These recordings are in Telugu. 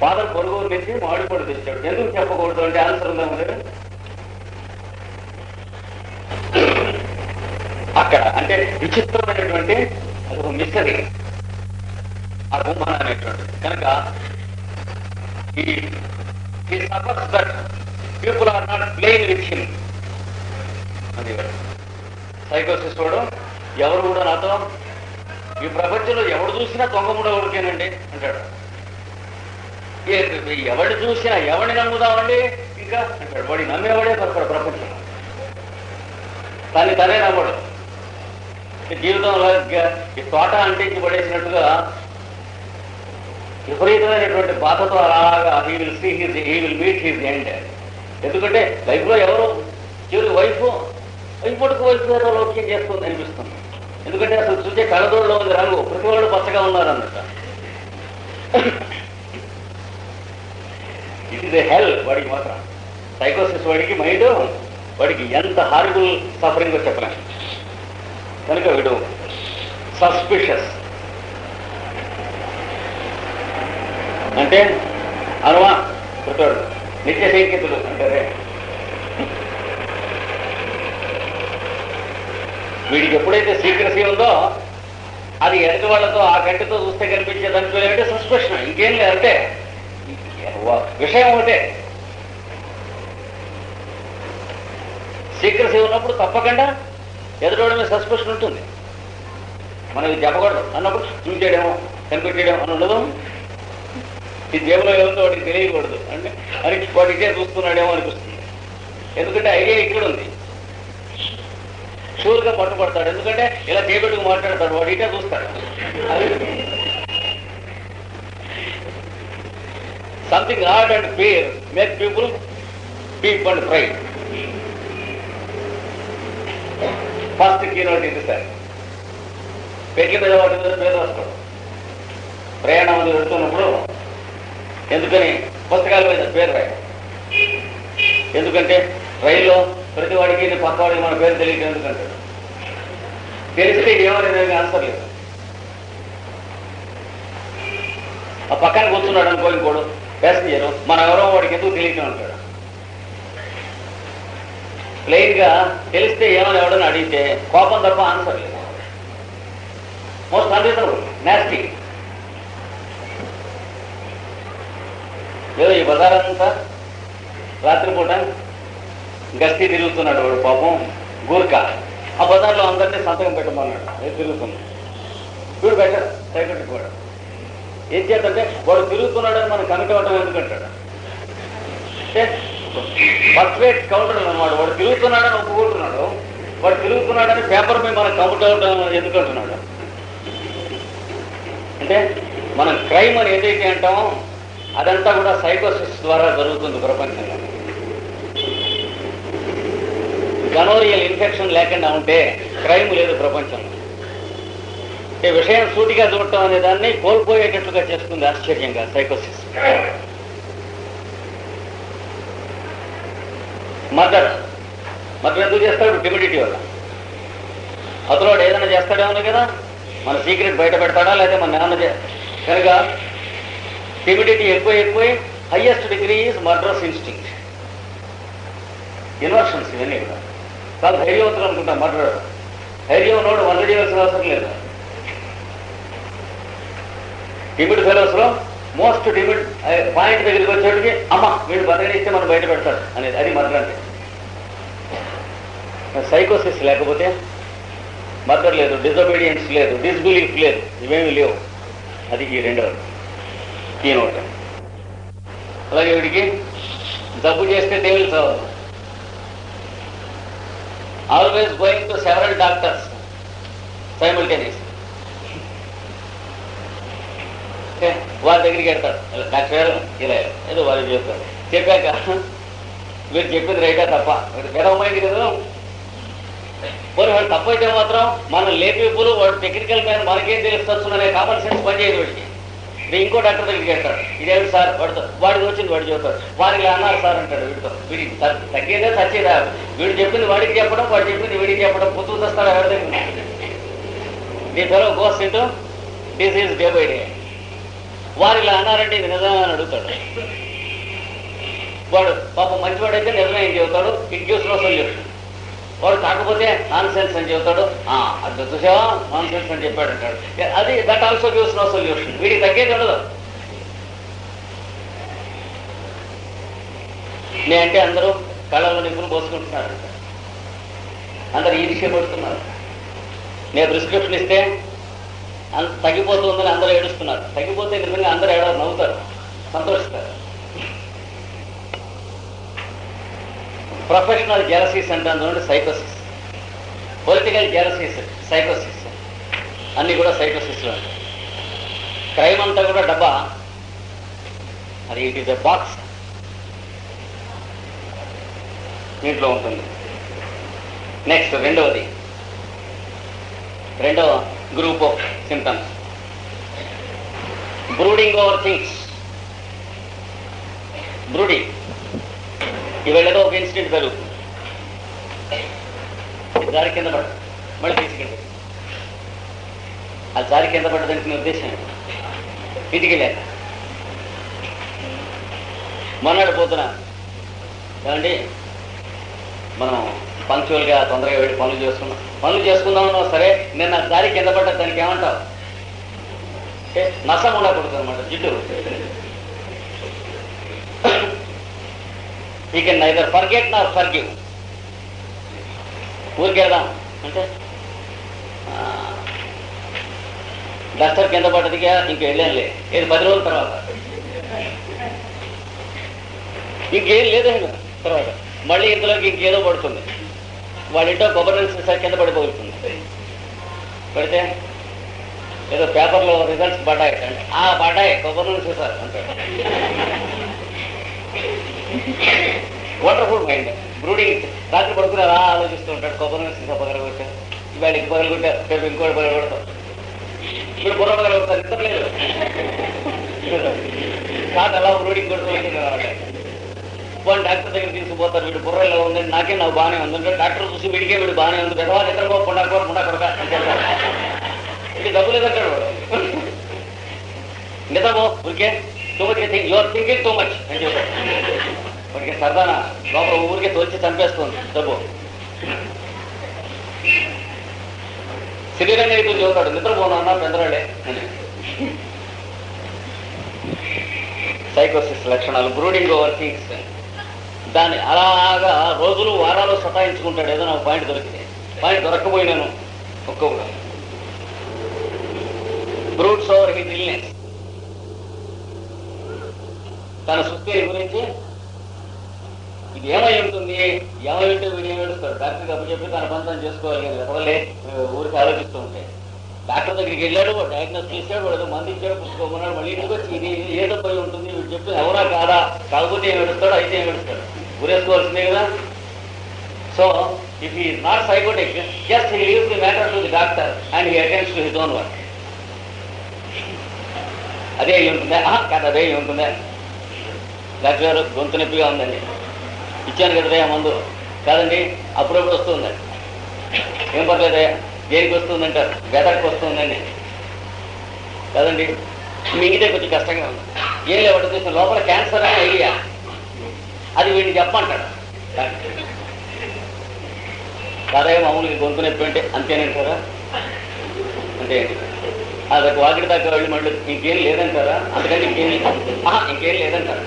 ఫాదర్ పొరుగురు నుంచి మామిడి పళ్ళు తెచ్చాడు. ఎందుకు చెప్పకూడదు అంటే ఆన్సర్ ఉందా మరి? అక్కడ అంటే విచిత్రమైనటువంటి అది ఒక మిస్టరీ ఆ గుమ్మన అనేటువంటిది. కనుక he suffers that people are not playing with him. అది సైకోసిస్ వాడు ఎవరు కూడా నాతో ఈ ప్రపంచంలో ఎవడు చూసినా దొంగముడో ఉడికేనండి అంటాడు. ఎవడు చూసినా ఎవడిని నమ్ముదామండి ఇంకా అంటాడు. వాడి నమ్మేవాడే పడతాడు ప్రపంచంలో, కానీ తనే నమ్మడు. జీవితంలో ఈ తోట అంటించి పడేసినట్టుగా విపరీతమైనటువంటి బాధతో అలాగా he will meet his end. ఎందుకంటే లైఫ్లో ఎవరు చివరి వైఫ్ పట్టుకు వైఫ్ ఏదో లౌక్యం చేస్తుంది అనిపిస్తుంది. ఎందుకంటే అసలు చూసే కళ్ళదోడులో ఉంది రంగు, ప్రతి వాళ్ళు పచ్చగా ఉన్నారు అన్నట్ట. ఇట్ ఈస్ ఏ హెల్ వాడికి మాత్రం. సైకోసిస్ వాడికి మైండ్ వాడికి ఎంత హారిబుల్ సఫరింగ్ చెప్పలేం. కనుక వీడు సస్పిషస్ అంటే అనుమా పుట్టాడు నిత్య సంకేతులు అంటారే. వీడికి ఎప్పుడైతే సీక్రసీ ఉందో అది ఎదుటి వాళ్ళతో ఆ కంటితో చూస్తే కనిపించే దాంట్లో ఏమిటంటే సస్పెషన్, ఇంకేం లేదంటే విషయం ఒకటే. సీక్రసీ ఉన్నప్పుడు తప్పకుండా ఎదుటి మీద సస్పెషన్ ఉంటుంది. మనం ఇది చెప్పకూడదు అన్నప్పుడు చూసేయడమో కనిపెట్టేయడం అని ఉండదు. ఈ జేబులో ఏముందో వాడికి తెలియకూడదు అంటే అని వాడు ఇదే చూస్తున్నాడేమో అనిపిస్తుంది. ఎందుకంటే ఐడియా ఇక్కడ ఉంది. షూర్గా పట్టుబడతాడు, ఎందుకంటే ఇలా చేపెట్టుకు మాట్లాడతాడు, వాడు ఇటే చూస్తాడు. Something art and fear make people peep and fried. First keynote ఇది సార్. పెళ్లి మీద వాటి మీద పేరు రాస్తాడు. ప్రయాణం మీద వెళ్తున్నప్పుడు ఎందుకని పుస్తకాల మీద పేరు రాయడం? ఎందుకంటే రైల్లో ప్రతి వాడికి పక్క వాడికి మన పేరు తెలియదు. ఎందుకంటే తెలిస్తే ఏమనేది ఆన్సర్ లేదు. ఆ పక్కన కూర్చున్నాడు అనుకో ఇంకోడు ప్యాసింజరు, మన ఎవరో వాడికి ఎందుకు తెలియటం అంటాడు. ప్లెయిన్గా తెలిస్తే ఏమని ఎవడని అడిగితే కోపం తప్ప ఆన్సర్ లేదు. Most unreasonable, nasty. ఏదో ఈ బజారంతా రాత్రిపూట గస్తీ తిరుగుతున్నాడు వాడు పాపం గూర్ఖా. ఆ బజార్లో అందరినీ సంతకం పెట్టమన్నాడు. ఏది తిరుగుతున్నాడు వీడు పెట్టాడు సైకిల్ వాడు. ఏం చేద్దంటే వాడు తిరుగుతున్నాడని మనం కమిట్ అవ్వటం ఎందుకంటాడు అంటే ఫస్ట్ రేట్ కౌంటర్ అన్నమాట. వాడు తిరుగుతున్నాడని ఒప్పుకుంటున్నాడు, వాడు తిరుగుతున్నాడని పేపర్ మీద మనం కమిట్ అవ్వటం ఎందుకంటున్నాడు అంటే మనం క్రైమ్ అని ఏదైతే అంటామో అదంతా కూడా సైకోసిస్ ద్వారా జరుగుతుంది ప్రపంచంలో. గనోరియల్ ఇన్ఫెక్షన్ లేకుండా ఉంటే క్రైమ్ లేదు ప్రపంచంలో. అంటే విషయం సూటిగా చూడటం అనే దాన్ని కోల్పోయేటట్లుగా చేస్తుంది ఆశ్చర్యంగా సైకోసిస్. మర్డర్ ఎందుకు చేస్తాడు? టిమిడిటీ వల్ల. అతను ఏదైనా చేస్తాడేమో కదా, మన సీక్రెట్ బయట పెడతాడా లేదా మన ఏమన్నా కనుక టిమిడిటీ ఎక్కువ highest degree is murderous instinct. Inversions ఇవన్నీ కూడా చాలా ధైర్యవంతులు అనుకుంటాం. మర్డర్ ధైర్యం ఉన్నోడు వంద చేయవలసిన అవసరం లేదు. టిమిడ్ ఫెలోస్లో మోస్ట్ టిమిడ్ పాయింట్ దగ్గరికి వచ్చేటికి అమ్మ వీడు బతకనిస్తే మనం బయట పెడతాడు అనేది, అది మర్డర్ అంటే. సైకోసిస్ లేకపోతే మర్డర్ లేదు, డిజొబీడియన్స్ లేదు, డిస్బిలీఫ్ లేదు, ఇవేమీ లేవు. అది ఈ రెండవది కీనోట్. అలాగే వీడికి జబ్బు చేస్తే దేవుళ్ళు చదవదు. Always going to several doctors simultaneous. వాళ్ళ దగ్గరికి వెళ్తాడు, డాక్టర్ ఇలా ఏదో వాళ్ళు చెప్తారు. చెప్పాక మీరు చెప్పింది రైటా తప్ప విధమైంది కదా. పోనీ వాడు తప్పైతే మాత్రం మనం లేపీపులు వాడు టెక్నికల్ మ్యాన్ మనకేం తెలుస్తుంది అనే కామన్ సెన్స్ పనిచేయదు వాడికి. ఇంకో డాక్టర్ దగ్గరికి వెళ్తాడు, ఇదేమిటి సార్ వాడికి వచ్చింది వాడు చెబుతాడు, వాడికి అన్నారు సార్ అంటాడు. వీడితో వీడికి తగ్గేదే సచ్చేదా? వీడు చెప్పింది వాడికి చెప్పడం, వాడు చెప్పింది వీడికి చెప్పడం, పుత్తు తెస్తాడు ఎవరి దగ్గర. The fellow goes into disease day by day. వారు ఇలా అన్నారంటే ఇది నిజమే అని అడుగుతాడు. వాడు పాపం మంచివాడైతే నిజమే అని చెబుతాడు, ఇట్ గివ్స్ నో సొల్యూషన్. వాడు కాకపోతే నాన్ సెన్స్ అని చెబుతాడు, అది చూసావా నాన్ సెన్స్ అని చెప్పాడు అంటాడు. అది that also gives no solution. వీడికి తగ్గేది ఉండదు. నేనంటే అందరూ కళ్ళలో నిప్పులు పోసుకుంటున్నారు, అందరు ఈర్ష్యపడుతున్నారు. నేను ప్రిస్క్రిప్షన్ ఇస్తే తగ్గిపోతుందని అందరూ ఏడుస్తున్నారు. తగ్గిపోతే నిజంగా అందరూ నవ్వుతారు, సంతోషిస్తారు. ప్రొఫెషనల్ జెలసీస్ అంటే అందులో సైకోసిస్, పొలిటికల్ జెలసీస్, సైకోసిస్ అన్నీ కూడా సైకోసిస్లో ఉంటాయి. క్రైమ్ అంతా కూడా డబ్బా, అది ఇట్ ఈస్ ఎ బాక్స్, దీంట్లో ఉంటుంది. నెక్స్ట్ రెండవ group of symptoms, brooding over things. Brooding, ఇవాళ ఏదో ఒక ఇన్సిడెంట్ జరుగుతుంది, జారి కింద పడ్డ, మళ్ళీ తీసుకెళ్ళి ఆ జారి కింద పడ్డదానికి మీ ఉద్దేశం ఇంటికి వెళ్ళాక మొన్నడు పోతున్నా ఏమండి మనం పంక్చువల్గా తొందరగా వెళ్ళి పనులు చేసుకుందామన్నా సరే, నేను నా దారి కింద పడ్డా దానికి ఏమంటావు? నష్టం ఉండకూడదు అనమాట, జిడ్డు. You can neither forget Nar forgive. ఊరికెళ్దాం అంటే డస్టర్ కింద పడ్డదిగా ఇంక వెళ్ళానులే, ఏది 10 రోజుల తర్వాత ఇంకేం లేదు. తర్వాత మళ్ళీ ఇంతలోకి ఇంకేదో పడుతుంది, వాళ్ళింటో కొబ్బరి సార్ కింద పడిపోతుంది. పడితే ఏదో పేపర్లో రిజల్ట్స్ పడ్డాయి అంటే పడ్డాయి కొబ్బరి సార్ అంటాడు. Wonderful mind, brooding. రాత్రి పడుకుని అలా ఆలోచిస్తూ ఉంటాడు, కొబ్బరి సీసా పగలగొట్టారు, ఇవాళ ఇంక పగలగొట్టారు, రేపు ఇంకోటి పగలగొడతాం, ఇప్పుడు బుర్ర పగలగొడతారు, నిద్రలేదు. కాదు అలా బ్రూడింగ్ కొడుతూ ఉంటుంది. వాడిని డాక్టర్ దగ్గర తీసుకుపోతారు, వీడు బుర్రలో ఉందండి, నాకు బాగానే ఉందంటే డాక్టర్ చూసి వీడికే వీడు బాగానే ఉంది, పెద్దవాళ్ళు నిద్రపో పుండా కొడక ఇది డబ్బు లేదంటాడు వాడు. నిద్రపో ఊరికే too much think, your thinking too much అని చెప్పాడు. వాడికి సరదానా లోపల ఊరికే తోల్చి చంపేస్తుంది డబ్బు. శరీరంగా అయితే చదువుతాడు, నిద్రపోనా పెద్దవాళ్ళే అని. సైకోసిస్ లక్షణాలు, బ్రూడింగ్ ఓవర్ థింగ్స్. దాన్ని అలాగా రోజులు వారాలు సతాయించుకుంటాడు. ఏదో నాకు పాయింట్ దొరికింది, పాయింట్ దొరక్కపోయినాను ఒక్కొక్క. బ్రూడ్స్ ఓవర్ హిజ్ ఇల్నెస్, తన సుస్థితి గురించి ఇది ఏమై ఉంటుంది, ఏమై ఉంటే వీడు ఏమి ఏడుస్తాడు. డాక్టర్కి అప్పచెప్పి తన పని తను చేసుకోవాలి కానీ ఎవరలే ఊరికి ఆలోచిస్తూ ఉంటాయి. డాక్టర్ దగ్గరికి వెళ్ళాడు, డయాగ్నోస్ చేశాడు, వాడు మంది ఇచ్చాడు, పుచ్చుకోమన్నాడు, మళ్ళీ ఇంటికి వచ్చి ఇది ఏదో పోయి ఉంటుంది, వీడు చెప్పి ఎవరా కాదా, కాకపోతే ఏమి ఏడుస్తాడు, అయితే ఏమి ఏడుస్తాడు, ఊరేసుకోవాల్సిందే కదా. So if he is not psychotic, just he leaves the matter to the doctor and he attends to his own work. అదే ఉంటుందా? కాదు, అదే ఉంటుందా? డాక్టర్ గారు గొంతు నొప్పిగా ఉందండి, ఇచ్చాను కదయ్యా మందు. కాదండి, అప్పుడప్పుడు వస్తుందండి. ఏం పర్లేదయ్యా, దేనికి వస్తుందంటారు? వెదర్కి వస్తుందండి. కాదండి, మిగితే కొంచెం కష్టంగా ఉంది. ఏం లేవట్టు చూసిన లోపల క్యాన్సర్ అని ఐడియా, అది వీడిని చెప్పమంటాడు. కాదయ్య మామూలుగా గొంతు నొప్పి అంటే అంతేనంటారా? అంటే అదొక వాకిడి దాకా వెళ్ళి మళ్ళీ ఇంకేం లేదంటారా? అందుకని ఇంకేం లేదంటారా?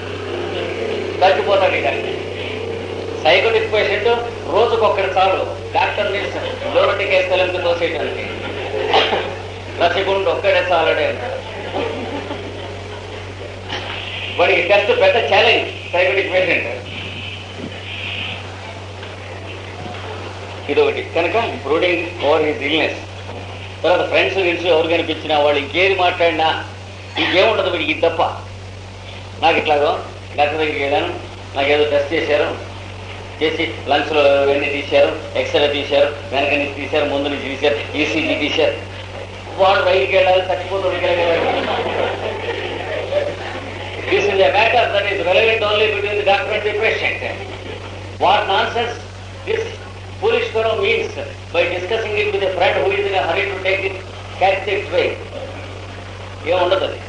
తగ్గిపోతాడు ఇక. సైకోటిక్ పేషెంట్ రోజుకొక్కడి చాలు డాక్టర్ని లోరటికి తలంపు తోసేయడానికి, రసిగుండు ఒక్కడే చాలడే అంటారు. వాడికి టెస్ట్ పెద్ద ఛాలెంజ్ సైకోటిక్ పేషెంట్. ఇదొకటి కనుక బ్రూడింగ్ ఓవర్ హిజ్ ఇల్నెస్. తర్వాత ఫ్రెండ్స్ ఎవరు కనిపించినా వాళ్ళు ఇంకేది మాట్లాడినా ఇంకేముండదు వీడికి ఇది తప్ప. నాకు ఇట్లాగో డాక్టర్ దగ్గరికి వెళ్ళాను, నాకేదో టెస్ట్ చేశారు, చేసి లంచ్లో ఇవన్నీ తీశారు, ఎక్స్రే తీశారు, వెనక నుంచి తీశారు, ముందు నుంచి తీశారు, ఈసీజీ తీశారు. వాడు బయటికి వెళ్ళాలి, చచ్చిపోతాడు. This is a matter that is relevant only between the doctor and the patient. What nonsense this foolish fellow means by discussing it with a friend who is in a hurry to take it, catch its way. ఏముండదు అది.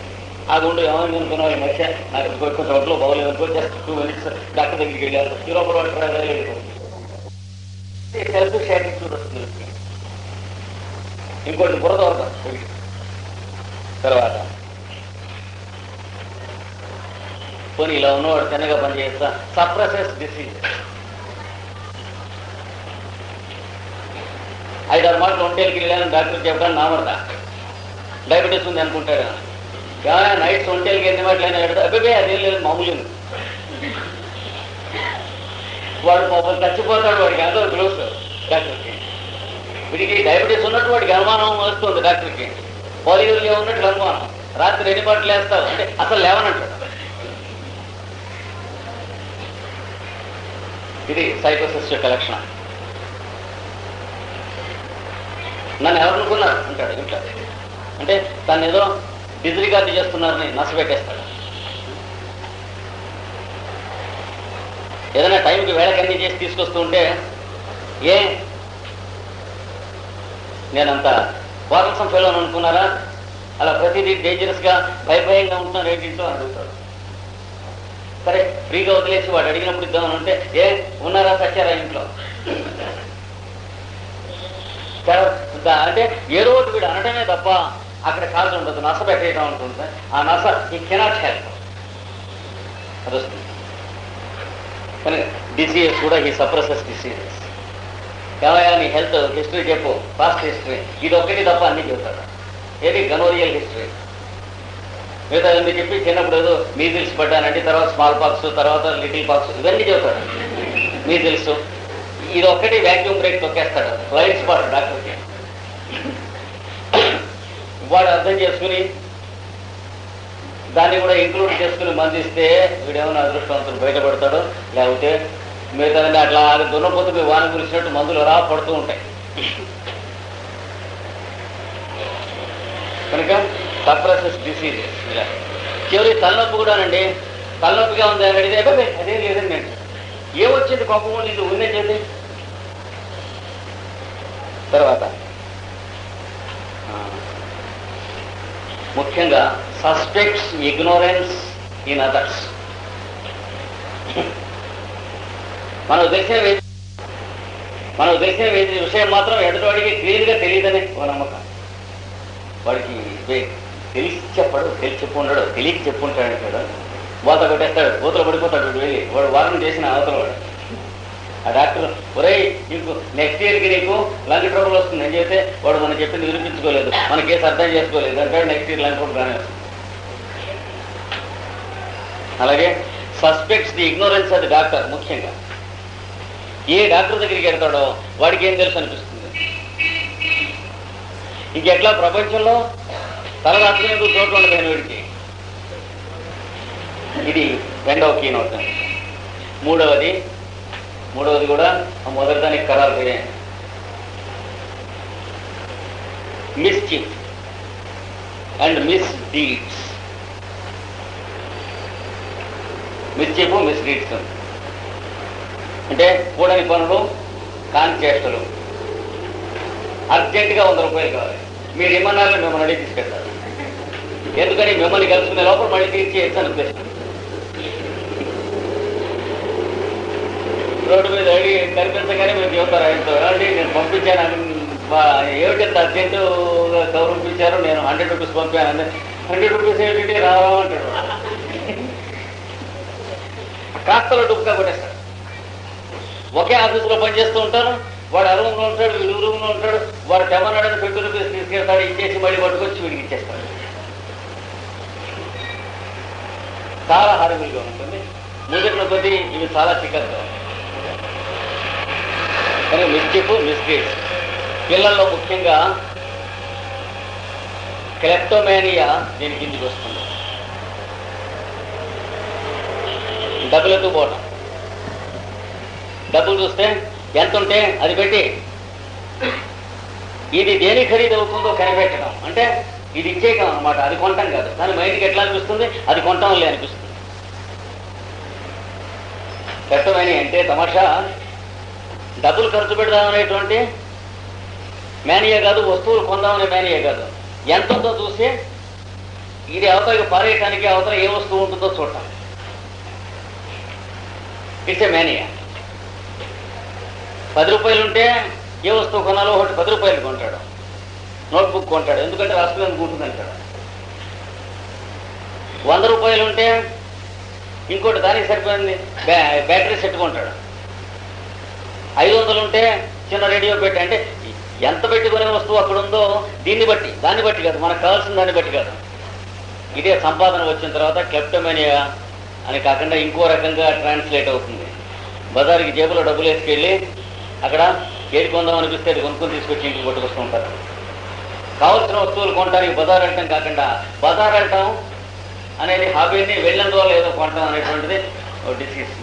ఆ గుండు ఏమైంది అనుకున్నావు ఈ మధ్య నాకు కొంచెం ఒంట్లో బాగోలేదు అనుకో, జస్ట్ 2 minutes డాక్టర్ దగ్గరికి వెళ్ళారు, ఈ లోపల వాటర్ సెల్ఫిష్ యాటిట్యూడ్ వస్తుంది. ఇంకోటి బురద వరద. తర్వాత పోనీ ఇలా ఉన్నవాడు చిన్నగా పనిచేస్తా సప్రెసెస్ డిసీజ్. 5-6 మాటలు ఒంటేలకి వెళ్ళాను డాక్టర్ చెప్పడానికి నామరదా డయాబెటీస్ ఉంది అనుకుంటాడు. ఏమైనా నైట్స్ ఒంటేలకి ఎన్ని మాటలు అయినా పెడతా అబ్బాయి అదేం లేదు మామూలు. వాడు పాపం చచ్చిపోతాడు, వాడికి ఎంతో క్లోజ్ డాక్టర్కి. వీడికి డయాబెటీస్ ఉన్నట్టు వాడికి అనుమానం వస్తుంది డాక్టర్కి, పోలియోలో ఉన్నట్టు అనుమానం. రాత్రి ఎన్ని మాటలు వేస్తావు అంటే అసలు లేవనంటాడు. ఇది సైకోసిస్ యొక్క లక్షణం. నన్ను ఎవరనుకున్నారు అంటాడు ఇంట్లో, అంటే తను ఏదో డిస్రిగార్డ్ చేస్తున్నారని నచ్చబెట్టేస్తాడు. ఏదైనా టైంకి వేళకన్నీ చేసి తీసుకొస్తూ ఉంటే ఏ నేనంత వారసం ఫెయిల్ అని అనుకున్నారా, అలా ప్రతిదీ డేంజరస్గా భయభయంగా ఉంటున్నారు ఏంటింటో అడుగుతాడు. సరే ఫ్రీగా వదిలేసి వాడు అడిగినప్పుడు ఇద్దామని అంటే ఏ ఉన్నారా సచ్చారా ఇంట్లో అంటే ఏ రోజు వీడు అనటమే తప్ప అక్కడ కాదు ఉండదు, నస పెట్టేయడం ఉంటుంది. ఆ నస ఈ కెనాట్ హెల్ప్ అది వస్తుంది. కానీ డిసీజెస్ కూడా ఈ సప్రెసెస్ డిసీజెస్. ఏమయ్యా నీ హెల్త్ హిస్టరీ చెప్పు, పాస్ట్ హిస్టరీ, ఇది ఒక్కటి తప్ప అన్నీ చెబుతాడు. ఏది గనోరియల్ హిస్టరీ మిగతా అన్ని చెప్పి చిన్నప్పుడు ఏదో మీజిల్స్ పడ్డానంటే తర్వాత స్మాల్ పాక్స్, తర్వాత లిటిల్ పాక్స్, ఇవన్నీ చెబుతాడు. మీజిల్స్ ఇది ఒక్కటి వ్యాక్యూమ్ బ్రేక్ తొక్కేస్తాడు, ఫ్లైట్ స్పాట్ డాక్టర్కి. వాడు అర్థం చేసుకుని దాన్ని కూడా ఇంక్లూడ్ చేసుకుని మందిస్తే వీడేమైనా అదృష్టవంతులు బయటపడతాడు. లేకపోతే మిగతాదన్నీ అట్లా దున్నపోతు వాన కురిసినట్టు మందులు రా పడుతూ ఉంటాయి. కనుక సప్రెసెస్ డిసీజెస్. చివరి తలనొప్పి కూడానండి, తలనొప్పిగా ఉంది అని అడిగితే అదే అదేం లేదండి నేను ఏమొచ్చింది కోపం నీకు ఉన్నే చేతి. తర్వాత ముఖ్యంగా సస్పెక్ట్స్ ఇగ్నోరెన్స్ ఇన్ అదర్స్. మనకు తెలిసిన విషయం మాత్రం ఎదుటివాడికి క్లియర్గా తెలియదని ఒక నమ్మకం. వాడికి తెలిసి చెప్పడు, తెలిసి చెప్పు ఉండడు, తెలియక చెప్పుంటాడు అంటాడు. బోత కొట్టేస్తాడు, బూతలు పడిపోతాడు. వెళ్ళి వాడు వారం చేసిన అవతల వాడు ఆ డాక్టర్ ఒరే నీకు నెక్స్ట్ ఇయర్కి నీకు లంగ్ ట్రబుల్ వస్తుంది అని చెప్తే వాడు మనం చెప్పింది నిరూపించుకోలేదు, మన కేసు అర్థం చేసుకోలేదు అంటాడు. నెక్స్ట్ ఇయర్ లంగ్ ట్రబుల్ రానే వస్తుంది. అలాగే సస్పెక్ట్స్ ది ఇగ్నోరెన్స్ అది డాక్టర్. ముఖ్యంగా ఏ డాక్టర్ దగ్గరికి వెళ్తాడో వాడికి ఏం తెలుసు అనిపిస్తుంది. ఇంకెట్లా ప్రపంచంలో తల రాత్రినందుకు చోటు ఉండదు వీడికి. ఇది రెండవ కీ నోట్. మూడవది కూడా మొదటి దానికి ఖరారు mischief and miss deeds. Mischief miss deeds అంటే కూడని పనులు, కాని చేష్టలు. అర్జెంటుగా 100 రూపాయలు కావాలి, మీరు ఏమన్నారని మిమ్మల్ని అడిగి తీసుకెళ్తారు. ఎందుకని మిమ్మల్ని కలుసుకునే లోపల మళ్ళీ తీర్చేయచ్చు అని ఉద్దేశం. రోడ్డు మీద అడిగి కనిపించగానే మీరు చెబుతారు ఆయనతో, ఏమండి నేను పంపించాను, ఏమిటంత అర్జెంటు గౌరవించారు, నేను 100 రూపీస్ పంపాను. 100 రూపీస్ ఏమిటి రావా అంటాడు. కాస్తలో డుబ్బుగా కొట్టేస్తాడు. ఒకే ఆఫీసులో పనిచేస్తూ ఉంటారు, వాడు ఆ రూమ్లో ఉంటాడు, వీడు రూమ్లో ఉంటాడు. వాడు తెమ్మన్నాడని 50 రూపీస్ తీసుకెళ్తాడు, ఇచ్చేసి మళ్ళీ పట్టుకొచ్చి వీడికి ఇచ్చేస్తాడు. చాలా హారబుల్గా ఉంటుంది. ముందున్న కొద్దీ ఇవి చాలా చిక్కగా ఉంటాయి. కానీ మిస్చీఫ్ మిస్గైడ్స్ పిల్లల్లో ముఖ్యంగా క్లెప్టోమేనియా దీని కిందికి వస్తుంది. డబ్బులతో పోవటం, డబ్బులు చూస్తే ఎంత ఉంటే అది పెట్టి ఇది దేని ఖరీదు అవుతుందో కనిపెట్టడం. అంటే ఇది ఇచ్చేయటం అనమాట, అది కొనటం కాదు. కానీ మైండ్కి ఎట్లా అనిపిస్తుంది, అది కొనటం వల్లే అనిపిస్తుంది. కష్టమని అంటే తమాషా డబ్బులు ఖర్చు పెడదామనేటువంటి మేనియా కాదు, వస్తువులు కొందామనే మేనియా కాదు. ఎంతంతో చూసి ఇది అవతలకి పారేయటానికి అవతల ఏ వస్తువు ఉంటుందో చూడటం. It's a mania. 10 రూపాయలు ఉంటే ఏ వస్తువు కొనాలో ఒకటి 10 రూపాయలు కొంటాడు, నోట్బుక్ కొంటాడు, ఎందుకంటే రాసుకునేందుకు ఉంటుంది అంటాడు. 100 రూపాయలు ఉంటే ఇంకోటి దానికి సరిపోయింది బ్యాటరీ సెట్ కొంటాడు. 500 ఉంటే చిన్న రేడియో పెట్టి, అంటే ఎంత పెట్టుకునే వస్తువు అక్కడ ఉందో దీన్ని బట్టి, దాన్ని బట్టి కాదు, మనకు కావాల్సిన దాన్ని బట్టి కాదు. ఇదే సంపాదన వచ్చిన తర్వాత క్లెప్టోమేనియా అని కాకుండా ఇంకో రకంగా ట్రాన్స్లేట్ అవుతుంది. బజార్కి జేబులో డబ్బులు వేసుకెళ్ళి అక్కడ ఏది కొందాం అనిపిస్తే అది కొనుక్కొని తీసుకొచ్చి ఇంటికి పట్టుకొస్తూ ఉంటారు. కావలసిన వస్తువులు కొనడానికి బజార్ వెళ్ళటం కాకుండా బజార్ వెళ్ళటం అనేది హాబీని వెళ్ళినందువల్ల ఏదో కొంటాం అనేటువంటిది డిసీజ్.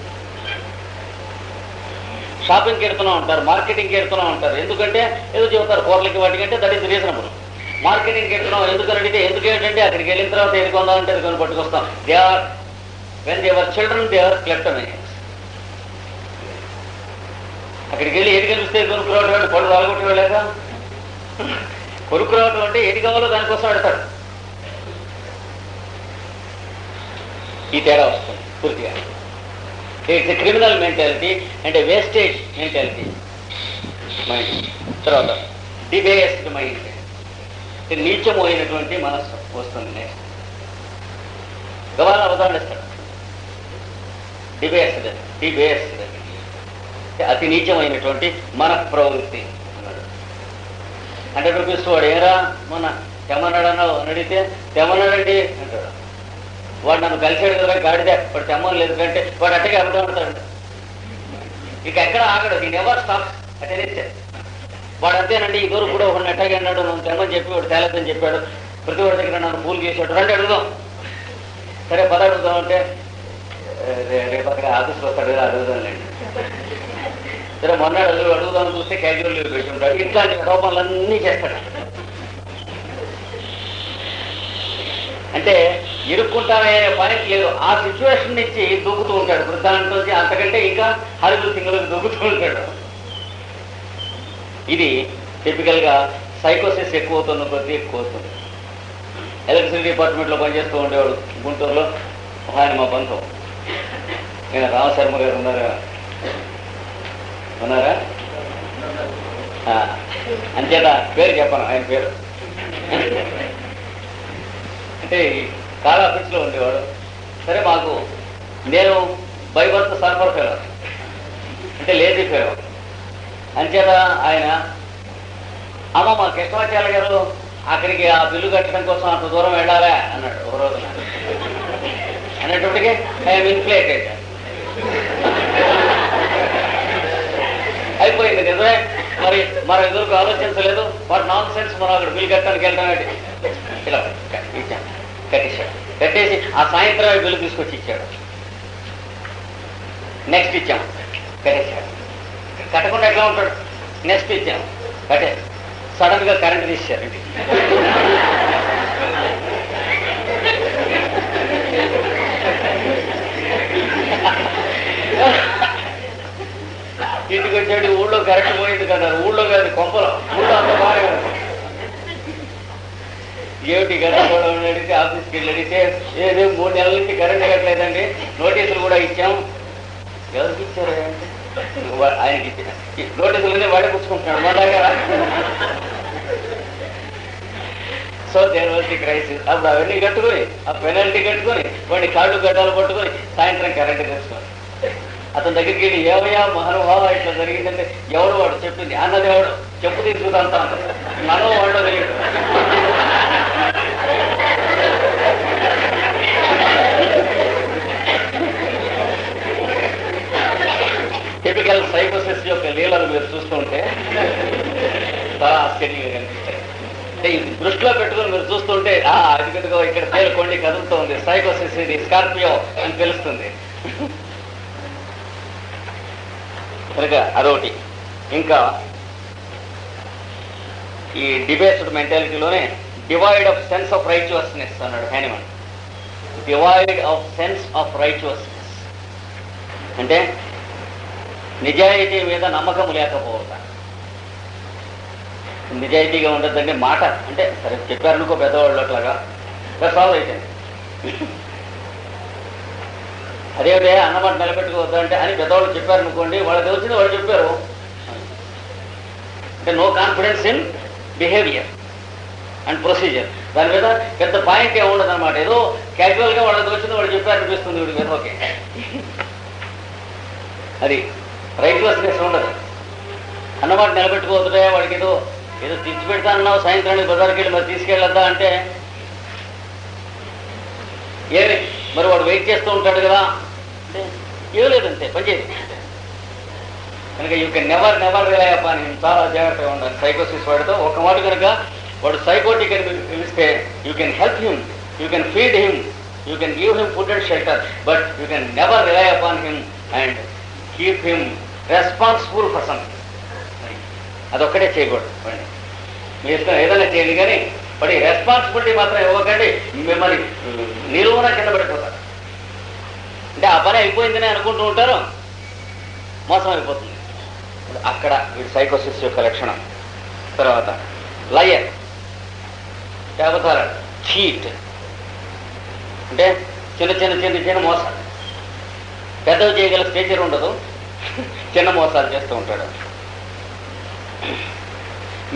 షాపింగ్కి వెళ్తూనే ఉంటారు, మార్కెటింగ్కి వెళ్తూనే ఉంటారు. ఎందుకంటే ఏదో చెబుతారు కూరలకి వాటికంటే దట్ ఈస్ రీజనబుల్. మార్కెటింగ్కి వెళ్తున్నాం ఎందుకని అడిగితే ఎందుకు ఏంటంటే అక్కడికి వెళ్ళిన తర్వాత ఏది కొందామంటే అది కొని పట్టుకొస్తాం. They are when they were children they are kleptomaniacs. అక్కడికి వెళ్ళి ఏది కనిపిస్తే కొనుక్కు రావడం, పళ్ళు రాలగొట్టి వెళ్ళాక కొనుక్కు రావడం అంటే ఏది కావాలో దానికోసం పెడతాడు. ఈ తేడా వస్తుంది పూర్తిగా. It's a criminal mentality and A wastage mentality mind. తర్వాత డిబేస్డ్ మైండ్, నీచమైనటువంటి మనస్సు వస్తుంది. నెక్స్ట్ గవాల ఉదాహరణ ఇస్తాడు. డిబేస్డ్ అతి నీచమైనటువంటి మన ప్రవృత్తి అన్నాడు. 100 రూపీస్ వాడు ఏరా మొన్న తెమ్మన్నాడన్నావు అని అడిగితే తెమ్మన్నాడండి అంటాడు. వాడు నన్ను కలిసాడు కదా గాడిదే, వాడు తెమ్మని లేదు కంటే వాడు అట్టగా అబద్ధం ఆడతాడు. ఇక ఎక్కడ ఆగడు, ఈ నెవర్ స్టాప్ అటెనిస్తే. వాడు అంతేనండి, ఈ దూరం కూడా ఒకటి అట్టగా అన్నాడు, నన్ను తెమ్మని చెప్పి వాడు తేలేదని చెప్పాడు, ప్రతి వాడి దగ్గర నన్ను పూలు చేసాడు, రండి అడుగుదాం. సరే పద అడుగుదాం అంటే రేపు అక్కడ ఆఫీస్కి వస్తాడు కదా అడుగుదాంలేండి. సరే మొన్నాడు అడుగుదామని చూస్తే క్యాజువల్ లీవ్ పెట్టుకుంటాడు. ఇట్లాంటి రూపాలన్నీ చేస్తాడు. అంటే ఇరుక్కుంటానే పాయింట్ లేదు, ఆ సిచ్యువేషన్ నుంచి దూకుతూ ఉంటాడు. వృద్ధాంతం నుంచి అంతకంటే ఇంకా హరులు సింగులకు దూకుతూ ఉంటాడు. ఇది టిపికల్గా సైకోసిస్ ఎక్కువ అవుతున్న కొద్దీ ఎక్కువ అవుతుంది. ఎలక్ట్రిసిటీ డిపార్ట్మెంట్లో పనిచేస్తూ ఉండేవాడు గుంటూరులో ఆయన మా బంధం. నేను రామశర్మ గారు ఉన్నారా? అంచేత పేరు చెప్పను, ఆయన పేరు. అంటే కాల్ ఆఫీస్లో ఉండేవాడు. సరే మాకు నేను బై బర్త్ సర్ఫర్ ఫెలో, అంటే లేజీ ఫెలో. అంచేత ఆయన అమ్మ మా కృష్ణాచార్య గారు అక్కడికి ఆ బిల్లు కట్టడం కోసం అంత దూరం వెళ్ళాలా అన్నాడు ఒక రోజు. అనేటప్పటికీ ఐఎమ్ ఇన్ఫ్లేటెడ్. అయిపోయింది నిజమే, మరి మనం ఎదురుకు ఆలోచించలేదు. వాట్ నాన్ సెన్స్, మనం అక్కడ బిల్లు కట్టడానికి వెళ్ళడం ఇలా ఇచ్చాను. కట్టేశాడు. కట్టేసి ఆ సాయంత్రం బిల్లు తీసుకొచ్చి ఇచ్చాడు. నెక్స్ట్ ఇచ్చాం, కట్టేశాడు. కట్టకుండా ఎట్లా ఉంటాడు? నెక్స్ట్ ఇచ్చాం, కట్టే. సడన్ గా కరెంట్ తీశారు. ఇంటికి వచ్చాడు, ఊళ్ళో కరెంట్ పోయింది కన్నారు. ఊళ్ళో కాదు, కొంపలో. ఊళ్ళో అంత బాగా ఏమిటి కట్టడం అడిగితే ఆఫీస్కి వెళ్ళి అడిగితే ఏదో 3 నెలల నుంచి కరెంట్ కట్టలేదండి, నోటీసులు కూడా ఇచ్చాం. ఎవరికి ఇచ్చారు? ఆయనకి ఇచ్చారు. నోటీసులన్నీ వాడే పుచ్చుకుంటున్నాడు మొదలగా. So there was the crisis. అప్పుడు అవన్నీ కట్టుకొని ఆ పెనాల్టీ కట్టుకొని వాడిని కాళ్ళు గడ్డాలు పట్టుకొని సాయంత్రం కరెంట్ తెచ్చుకోవాలి. అతని దగ్గరికి వెళ్ళి ఏవయ్యా మహానుభావ ఇట్లా జరిగిందంటే ఎవడు వాడు చెప్పింది అన్నది ఎవడు చెప్పు తీసుకుంటా అంటారు. మనో వాడో తెలియదు. టిపికల్ సైకోసిస్ యొక్క లీలలు మీరు చూస్తుంటే చాలా ఆశ్చర్యంగా కనిపిస్తాయి. అంటే ఇది దృష్టిలో పెట్టుకుని మీరు చూస్తుంటే అది కదుగో ఇక్కడ తేలుకోండి కదులుతోంది, సైకోసిస్ ఇది స్కార్పియో అని తెలుస్తుంది. కనుక అదొకటి. ఇంకా ఈ డిబేస్డ్ మెంటాలిటీలోనే devoid of sense of righteousness అన్నాడు Hahnemann. Devoid of sense of righteousness అంటే నిజాయితీ మీద నమ్మకం లేకపోవటం. నిజాయితీగా ఉండద్దంటే మాట అంటే సరే చెప్పారనుకో పెద్దవాళ్ళు అట్లాగా, సాల్వ్ అయిపోయింది. అదేమిటే అన్నమాట నిలబెట్టుకోవద్దంటే అని పెద్దవాళ్ళు చెప్పారు అనుకోండి, వాళ్ళకి వచ్చింది వాళ్ళు చెప్పారు. అంటే no confidence in behaviour and procedure. దాని మీద పెద్ద పాయింట్ ఏమి ఉండదు అనమాట. ఏదో క్యాజువల్గా వాళ్ళకి వచ్చింది వాళ్ళు చెప్పారు అనిపిస్తుంది వీడి మీద. ఓకే, అది రైట్లెస్నెస్ ఉండదు. అన్నమాట నిలబెట్టుకోవద్దుటే వాడికి ఏదో ఏదో తెచ్చి పెడతా అన్నావు, సాయంత్రానికి బజార్కి వెళ్ళి మరి తీసుకెళ్ళొద్దా అంటే ఏమి మరి వాడు వెయిట్ చేస్తూ ఉంటాడు కదా అంటే ఏం లేదంతే పనిచేది. కనుక you can never rely upon him. చాలా జాగ్రత్తగా ఉండాలి సైకోసిస్ వాడితో. ఒక మాట కనుక వాడు సైకోటిక్ అని మీకు తెలిస్తే you can help him, you can feed him, you can give him food and shelter, but you can never rely upon him and keep him responsible for something. అదొక్కటే చేయకూడదు. వాడిని మీ ఇష్టం ఏదైనా చేయండి, కానీ వాడి రెస్పాన్సిబిలిటీ మాత్రం ఇవ్వకండి. మిమ్మల్ని నిలువున కింద పడిపోతారు. అంటే ఆ పని అయిపోయిందని అనుకుంటూ ఉంటారు, మోసం అయిపోతుంది. అక్కడ వీడి సైకోసిస్ యొక్క లక్షణం. తర్వాత లయర్, అబద్ధాలు, చీట్ అంటే చిన్న చిన్న చిన్న చిన్న మోసాలు. పెద్దవి చేయగల స్టేచర్ ఉండదు, చిన్న మోసాలు చేస్తూ ఉంటాడు.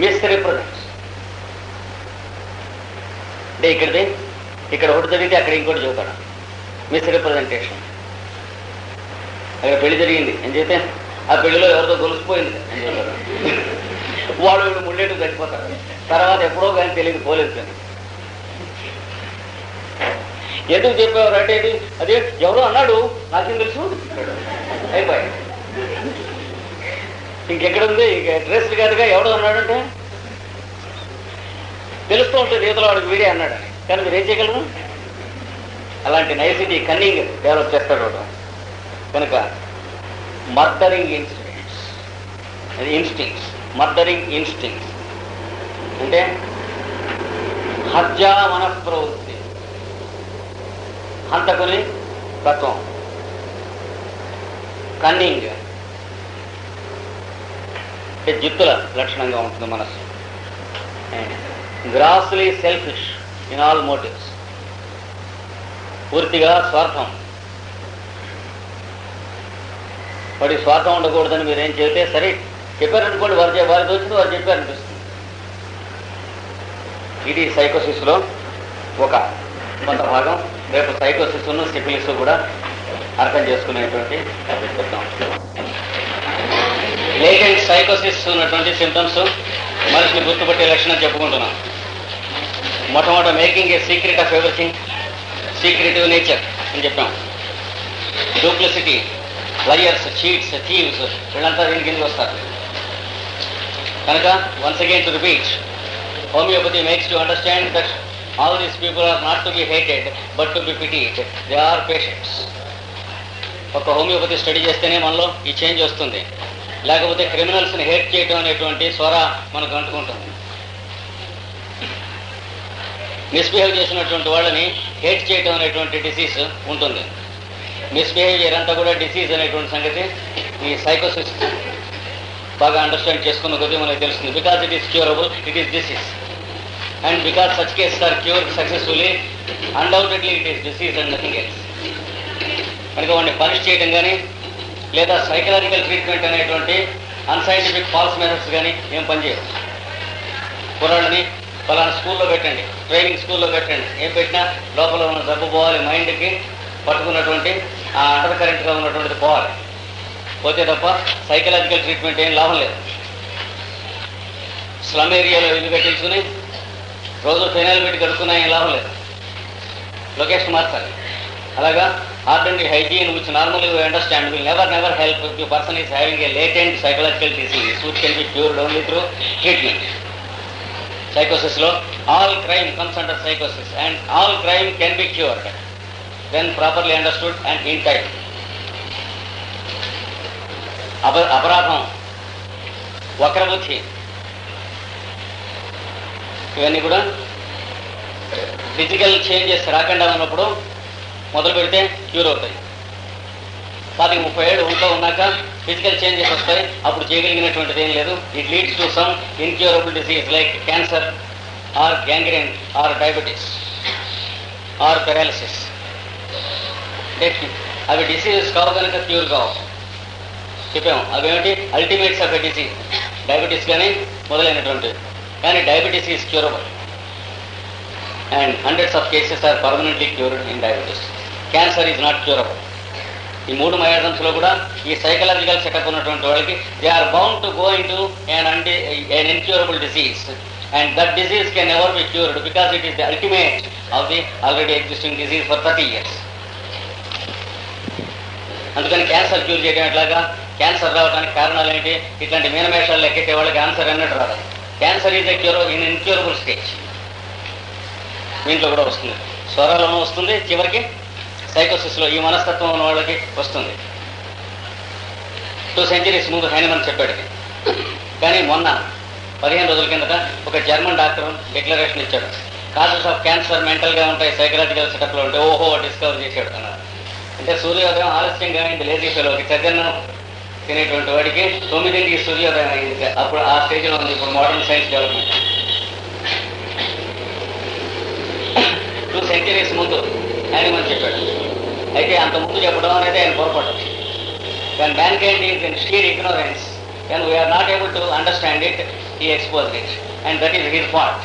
మిస్రిప్రజెంట్స్ అంటే ఇక్కడ ఒకటి జరిగితే అక్కడ ఇంకోటి చెబుతాడు. మిస్రిప్రజెంటేషన్. అక్కడ పెళ్లి జరిగింది అని చెప్తే ఆ పెళ్లిలో ఎవరితో గొలుసుపోయింది అని చెప్తాడు. వాడు వీడు ముళ్ళేటు చచ్చిపోతాడు. తర్వాత ఎప్పుడో కానీ తెలియదు, పోలేదు కానీ. ఎందుకు చెప్పేవారు అంటే ఇది అదే ఎవరో అన్నాడు నాకేం తెలుసు అయిపోయాయి. ఇంకెక్కడుంది ఇక అడ్రస్ కాదుగా, ఎవడో అన్నాడంటే తెలుస్తూ ఉంటుంది ఈతలో వాడికి వీడే అన్నాడని. కానీ మీరు ఏం చేయగలరు? అలాంటి నైసిటీ, కన్నింగ్ డెవలప్ చేస్తాడు వాడు. కనుక మర్డరింగ్ ఇన్స్టింక్ట్స్ మర్డరింగ్ ఇన్స్టింక్ట్స్ అంటే హత్యా మనఃప్రవృత్తి, హంతకుని తత్వం. కన్నింగ్ అంటే జిత్తుల లక్షణంగా ఉంటుంది మనస్సు. Grossly selfish in all motives, పూర్తిగా స్వార్థం. వాడి స్వార్థం ఉండకూడదని మీరేం చెబితే సరే చెప్పారనుకోండి, వారికి వచ్చింది వారు చెప్పారనిపిస్తుంది. ఇది సైకోసిస్లో ఒక కొంత భాగం. రేపు సైకోసిస్ను సిఫిలిస్ కూడా అర్థం చేసుకునేటువంటి చెప్తాం. లేటెంట్ సైకోసిస్ ఉన్నటువంటి సిమ్టమ్స్, మనిషిని గుర్తుపట్టే లక్షణం చెప్పుకుంటున్నాం. మొట్టమొదట making a secret of everything, secretive nature అని చెప్పాం. డూప్లిసిటీ, లయర్స్, చీట్స్, థీవ్స్ వీళ్ళంతా దీని కిందకి వస్తారు. కనుక once again to repeat, homeopathy makes to understand that all these people are not to be hated but to be pitied, they are patients. ఒక హోమియోపతి స్టడీ చేస్తేనే మనలో ఈ చేంజ్ వస్తుంది. లేకపోతే క్రిమినల్స్ని హేట్ చేయటం అనేటువంటి స్వర మనకు అంటుకుంటుంది. మిస్బిహేవ్ చేసినటువంటి వాళ్ళని హేట్ చేయటం అనేటువంటి డిసీజ్ ఉంటుంది. మిస్బిహేవియర్ అంతా కూడా డిసీజ్ అనేటువంటి సంగతి ఈ సైకోసిస్ బాగా అండర్స్టాండ్ చేసుకున్న కొద్దీ మనకు తెలుస్తుంది. Because it is curable, it is disease. And because such cases are cured successfully, undoubtedly it is disease and nothing else. కనుక వాడిని పనిష్ చేయటం కానీ లేదా సైకలాజికల్ ట్రీట్మెంట్ అనేటువంటి అన్సైంటిఫిక్ ఫాల్స్ మెథడ్స్ కానీ ఏం పనిచేయవు. కుర్రాళ్ళని ఫలానా స్కూల్లో పెట్టండి, ట్రైనింగ్ స్కూల్లో పెట్టండి, ఏం పెట్టినా లోపల ఉన్న జబ్బు పోవాలి, మైండ్కి పట్టుకున్నటువంటి ఆ అండర్ కరెంట్గా ఉన్నటువంటిది పోవాలి. పోతే తప్ప సైకలాజికల్ ట్రీట్మెంట్ ఏం లాభం లేదు. స్లమ్ ఏరియాలో ఇల్లు కట్టించుకుని రోజు ఫైనల్ పెట్టి కడుక్కున్నా ఏం లాభం లేదు, లొకేషన్ మార్చాలి. అలాగా ardent hygiene, which normally we understand, will never help if the person is having a latent psychological disease which can be cured only through treatment. Psychosis lo all crime comes under psychosis, and all crime can be cured when properly understood and in time. అపరాధం, వక్రబుద్ధి ఇవన్నీ కూడా ఫిజికల్ చేంజెస్ రాకుండా ఉన్నప్పుడు మొదలు పెడితే క్యూర్ అవుతాయి. 30 ఏళ్ళు ఉంటూ ఉన్నాక ఫిజికల్ చేంజెస్ వస్తాయి, అప్పుడు చేయగలిగినటువంటిది ఏం లేదు. It leads to some incurable disease like cancer or gangrene or diabetes. Or paralysis. అవి డిసీజెస్ కావు కనుక క్యూర్ కావు చెప్పాము. అవేమిటి? Ultimates of a disease, diabetes కానీ మొదలైనటువంటివి. కానీ diabetes is curable and hundreds of cases are permanently cured in diabetes. Cancer is not curable. ఈ 3 మైజమ్స్లో కూడా ఈ సైకలాజికల్ సెటప్ ఉన్నటువంటి వాళ్ళకి they are bound to go into an incurable disease, and that disease can never be cured because it is the ultimate of the already existing disease for 30 years. అందుకని క్యాన్సర్ క్యూర్ చేయడం ఎట్లాగా? క్యాన్సర్ రావడానికి కారణాలు ఏంటి? ఇట్లాంటి మీనమేషాలు లెక్కెట్టే వాళ్ళకి క్యాన్సర్ అన్నట్టు రాదు. Cancer is in incurable stage. దీంట్లో కూడా వస్తుంది, స్వరాల్లోనూ వస్తుంది, చివరికి సైకోసిస్లో ఈ మనస్తత్వం ఉన్న వాళ్ళకి వస్తుంది. 2 centuries ముందు హైనమన్ చెప్పాడు. కానీ మొన్న 15 రోజుల కిందట ఒక జర్మన్ డాక్టర్ డిక్లరేషన్ ఇచ్చాడు. కాజెస్ ఆఫ్ క్యాన్సర్ మెంటల్గా ఉంటాయి, సైకలాజికల్ సెటప్లో ఉంటాయి. ఓహో డిస్కవర్ చేశాడు అన్నారు. అంటే సూర్యోదయం ఆలస్యంగా అయింది లేజీ ఫెలోకి, చద్దన్నం తినేటువంటి వాడికి 9ంటికి సూర్యోదయం అయింది. అప్పుడు ఆ స్టేజ్లో ఉంది ఇప్పుడు మోడర్న్ సైన్స్ డెవలప్మెంట్. 2 centuries ముందు హైనమన్ చెప్పాడు. అయితే అంత ముందు చెప్పడం అనేది ఆయన పొరపాటు. When mankind is in sheer ignorance, when we are not able to understand it, he exposed it, and that is his fault.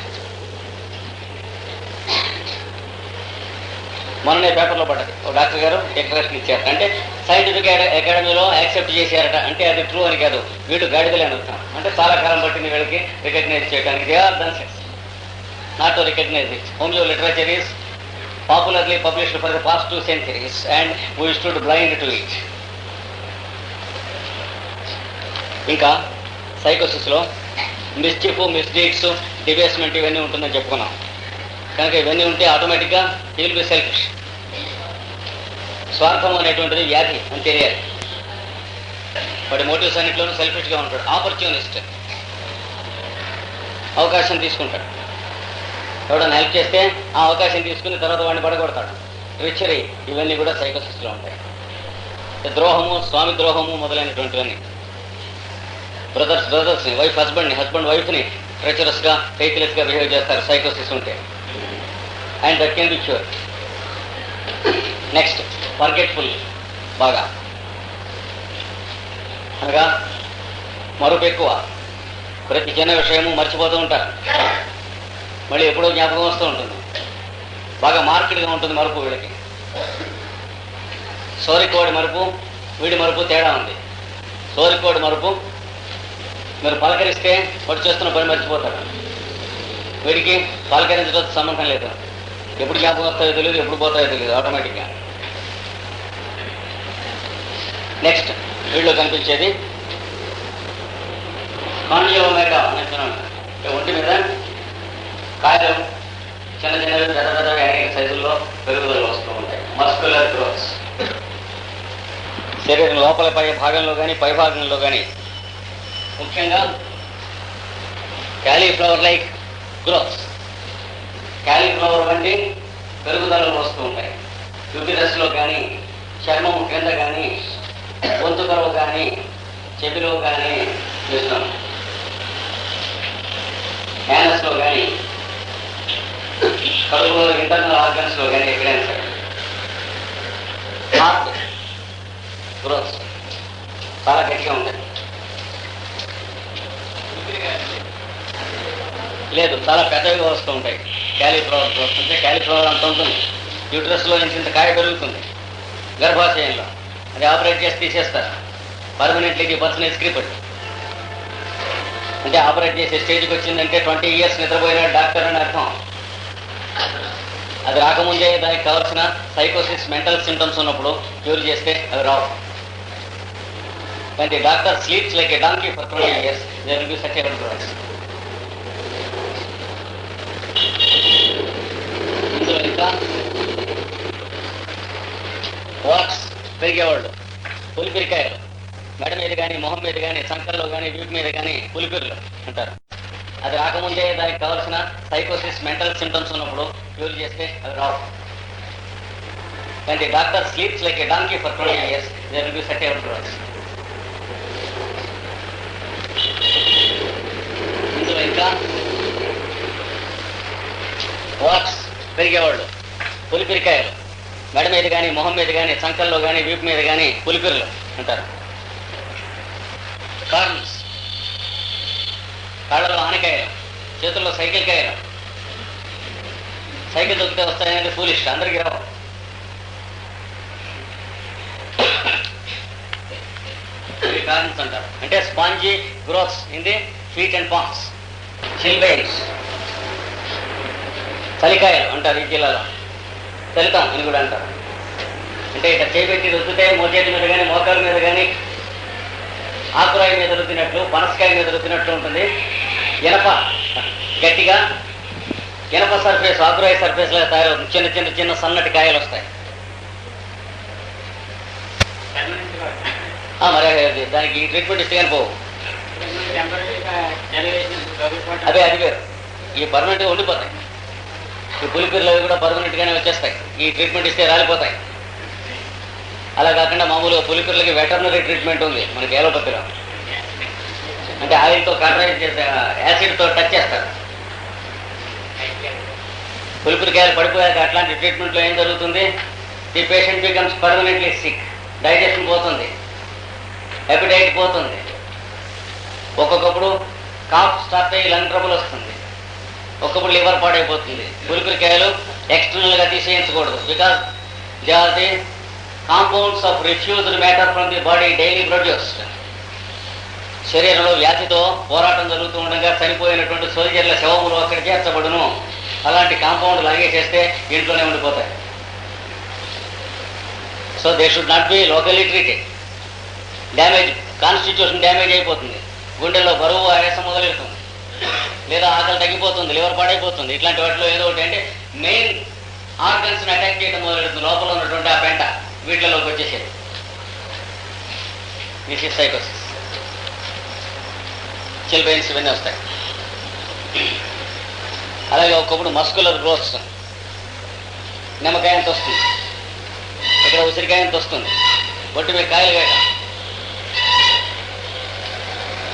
మొన్ననే పేపర్లో పడ్డది, ఒక డాక్టర్ గారు డిక్లరేషన్ ఇచ్చారు. అంటే సైంటిఫిక్ అకాడమీలో యాక్సెప్ట్ చేశారట. అంటే అది ట్రూ అని కాదు, వీళ్ళు గాడిదలే అనుకుంటాం. అంటే చాలా కాలం పట్టింది వీళ్ళకి రికగ్నైజ్ చేయడానికి. They are dunces not to recognise it. Homeo literature is popularly published for the past 2 centuries, and we stood blind to it. ఇంకా సైకోసిస్లో మిస్చిఫ్, మిస్డీడ్స్, డిబేస్మెంట్ ఇవన్నీ ఉంటుందని చెప్పుకున్నాం. కనుక ఇవన్నీ ఉంటే ఆటోమేటిక్గా హీ విల్ బి సెల్ఫిష్. స్వార్థం అనేటువంటిది వ్యాధి అని తెలియాలి. వాడి మోటివ్స్ అన్నింటిలోనూ సెల్ఫిష్గా ఉంటాడు. ఆపర్చునిస్ట్, అవకాశం తీసుకుంటాడు. ఎవడన్నా హెల్ప్ చేస్తే ఆ అవకాశం తీసుకుని తర్వాత వాడిని పడగొడతాడు. రిచరీ, ఇవన్నీ కూడా సైకోసిస్లో ఉంటాయి. ద్రోహము, స్వామి ద్రోహము మొదలైనటువంటివన్నీ. బ్రదర్స్ని, వైఫ్ హస్బెండ్ వైఫ్ని ట్రెచరస్గా, ఫెయిత్లెస్గా బిహేవ్ చేస్తారు సైకోసిస్ ఉంటే. And that can be cure. Next, forgetful, బాగా అనగా మరుపు ఎక్కువ. ప్రతి చిన్న విషయము మర్చిపోతూ ఉంటారు, మళ్ళీ ఎప్పుడో జ్ఞాపకం వస్తూ ఉంటుంది. బాగా మార్కెట్గా ఉంటుంది మరుపు వీళ్ళకి. సోరికోడి మరుపు, వీడి మరుపు తేడా ఉంది. సోరికోడి మరుపు మీరు పలకరిస్తే వాడు చేస్తున్న పని మర్చిపోతాడు. వీడికి పలకరించడం సంబంధం లేదు. ఎప్పుడు జ్ఞాపకం వస్తాయో తెలియదు, ఎప్పుడు పోతాయో తెలియదు, ఆటోమేటిక్గా. నెక్స్ట్, వీళ్ళు కనిపించేది కాండియోమేగా అంటున్నాను. ఒంటి మీద కాయలు చిన్న చిన్నవి, పెద్ద పెద్దవి అనేక సైజుల్లో పెరుగుదల వస్తూ ఉంటాయి. Muscular growths. శరీరం లోపల పై భాగంలో కానీ పై భాగంలో కానీ ముఖ్యంగా క్యాలీఫ్లవర్ లైక్ గ్రోత్స్, క్యాలీఫ్లవర్ వంటి పెరుగుదలలు వస్తూ ఉంటాయి. యూటిరస్లో కానీ, చర్మం కింద కానీ, గొంతుకలో కానీ, చెవిలో కానీ చూస్తాం. యానస్లో కానీ, కడుపులో ఇంటర్నల్ ఆర్గన్స్లో కానీ ఎక్కడైనా సరే. హార్ట్ గ్రోత్స్ చాలా గట్టిగా ఉంటాయి. లేదు, చాలా పెద్దవిగా వస్తూ ఉంటాయి. క్యాలీఫ్లవర్ గ్రోత్ అంటే క్యాలీఫ్లవర్ అంత ఉంటుంది. యూట్రస్లో నుంచి ఇంత కాయ పెరుగుతుంది గర్భాశయంలో. అది ఆపరేట్ చేసి తీసేస్తారు. Permanently the person is crippled. అంటే ఆపరేట్ చేసే స్టేజ్కి వచ్చిందంటే 20 years నిద్రపోయిన డాక్టర్ అని అర్థం. అది రాకముందే దానికి కావాల్సిన సైకోసిస్, మెంటల్ సింటమ్స్ ఉన్నప్పుడు క్యూర్ చేస్తే అవి రావు. When the doctor sleeps like a donkey for 20 years, there will be such a growth. ఇందులో ఇంకా వాట్స్ పెరిగేవాళ్ళు, పులిపిరికాయలు మెడ మీద కానీ, మొహం మీద కానీ, సంకల్లో కానీ, వీపు మీద కానీ పులిపిర్లు అంటారు. అది రాకముందే దానికి కావాల్సిన సైకోసిస్, మెంటల్ సింటమ్స్ ఉన్నప్పుడు క్యూర్ చేస్తే అవి రావు. When the doctor sleeps like a donkey for 20 years, there will be such a growth. ఇందులో ఇంకా వాట్స్ పెరిగేవాళ్ళు, పులిపిరికాయలు మెడ మీద కానీ మొహం మీద కానీ చంకల్లో కానీ వీపు మీద కానీ పులిపిరులు అంటారు. కార్న్స్, కాళ్ళలో ఆనకాయలు, చేతుల్లో సైకిల్ కాయలు. సైకిల్ దొరికితే వస్తాయంటే ఫూలిష్, అందరికీ రావు. కార్న్స్ అంటారు. అంటే spongy growths in the feet and palms. Chilblains, చలికాయలు అంటారు ఈ జిల్లాలో. చలితం అని కూడా అంటారు. అంటే ఇట్లా చేపెట్టి రుద్దితే మోచేతి మీద కానీ మోకాల మీద కానీ ఆకురాయి మీద రుద్దినట్లు, పనసకాయ మీద రుద్దినట్లు ఉంటుంది. ఇనప గట్టిగా ఇనప సర్ఫేస్ ఆకురాయి సర్ఫేస్ లాగా తయారవుతుంది. చిన్న చిన్న చిన్న సన్నటి కాయలు వస్తాయి. మరి దానికి ట్రీట్మెంట్ ఇస్తే కానీ పోవు. అదే అది వేరు. ఈ పర్మనెంట్గా ఉండిపోతాయి. ఈ పులిపిర్లు అవి కూడా పర్మనెంట్గానే వచ్చేస్తాయి. ఈ ట్రీట్మెంట్ ఇస్తే రాలిపోతాయి. అలా కాకుండా మామూలుగా పులిపిర్లకి వెటర్నరీ ట్రీట్మెంట్ ఉంది మనకి ఏలోపతిలో. అంటే ఆయిల్తో కంట్రైజ్ చేస్తే యాసిడ్తో టచ్ చేస్తారు. పులిపిరికాయలు పడిపోయాక అట్లాంటి ట్రీట్మెంట్లో ఏం జరుగుతుంది? The patient becomes permanently sick. Digestion పోతుంది, హెపటైట్ పోతుంది, ఒక్కొక్కప్పుడు కాఫ్ స్టార్ట్ అయ్యి లంగ్ ట్రబుల్ వస్తుంది, ఒక్కొక్కప్పుడు లివర్ పాడైపోతుంది. పులిపిరికాయలు ఎక్స్టర్నల్గా తీసేయించకూడదు. Because they are the compounds of refused matter from the body daily produced. శరీరంలో వ్యాధితో పోరాటం జరుగుతూ ఉండగా చనిపోయినటువంటి సోల్జర్ల శవములు అక్కడ చేర్చబడును. అలాంటి కాంపౌండ్ లాగేసేస్తే ఇంట్లోనే ఉండిపోతాయి. So they should not be locally treated. Damage, constitution damage అయిపోతుంది. గుండెల్లో బరువు ఆయాసం మొదలెడుతుంది, లేదా ఆకలి తగ్గిపోతుంది, లివర్ పాడైపోతుంది. ఇట్లాంటి వాటిలో ఏదో ఒకటి అంటే మెయిన్ ఆర్గన్స్ని అటాక్ చేయడం మొదలెడుతుంది. లోపల ఉన్నటువంటి ఆ పెంట వీటిలోకి వచ్చేసేది. This is సైకోసిస్. చిల్బెయిన్స్ ఇవన్నీ వస్తాయి. అలాగే ఒకప్పుడు మస్కులర్ గ్రోత్స్, నిమ్మకాయ ఎంత వస్తుంది, ఇక్కడ ఉసిరికాయ ఎంత వస్తుంది, ఒట్టి మీద కాయలు వేట.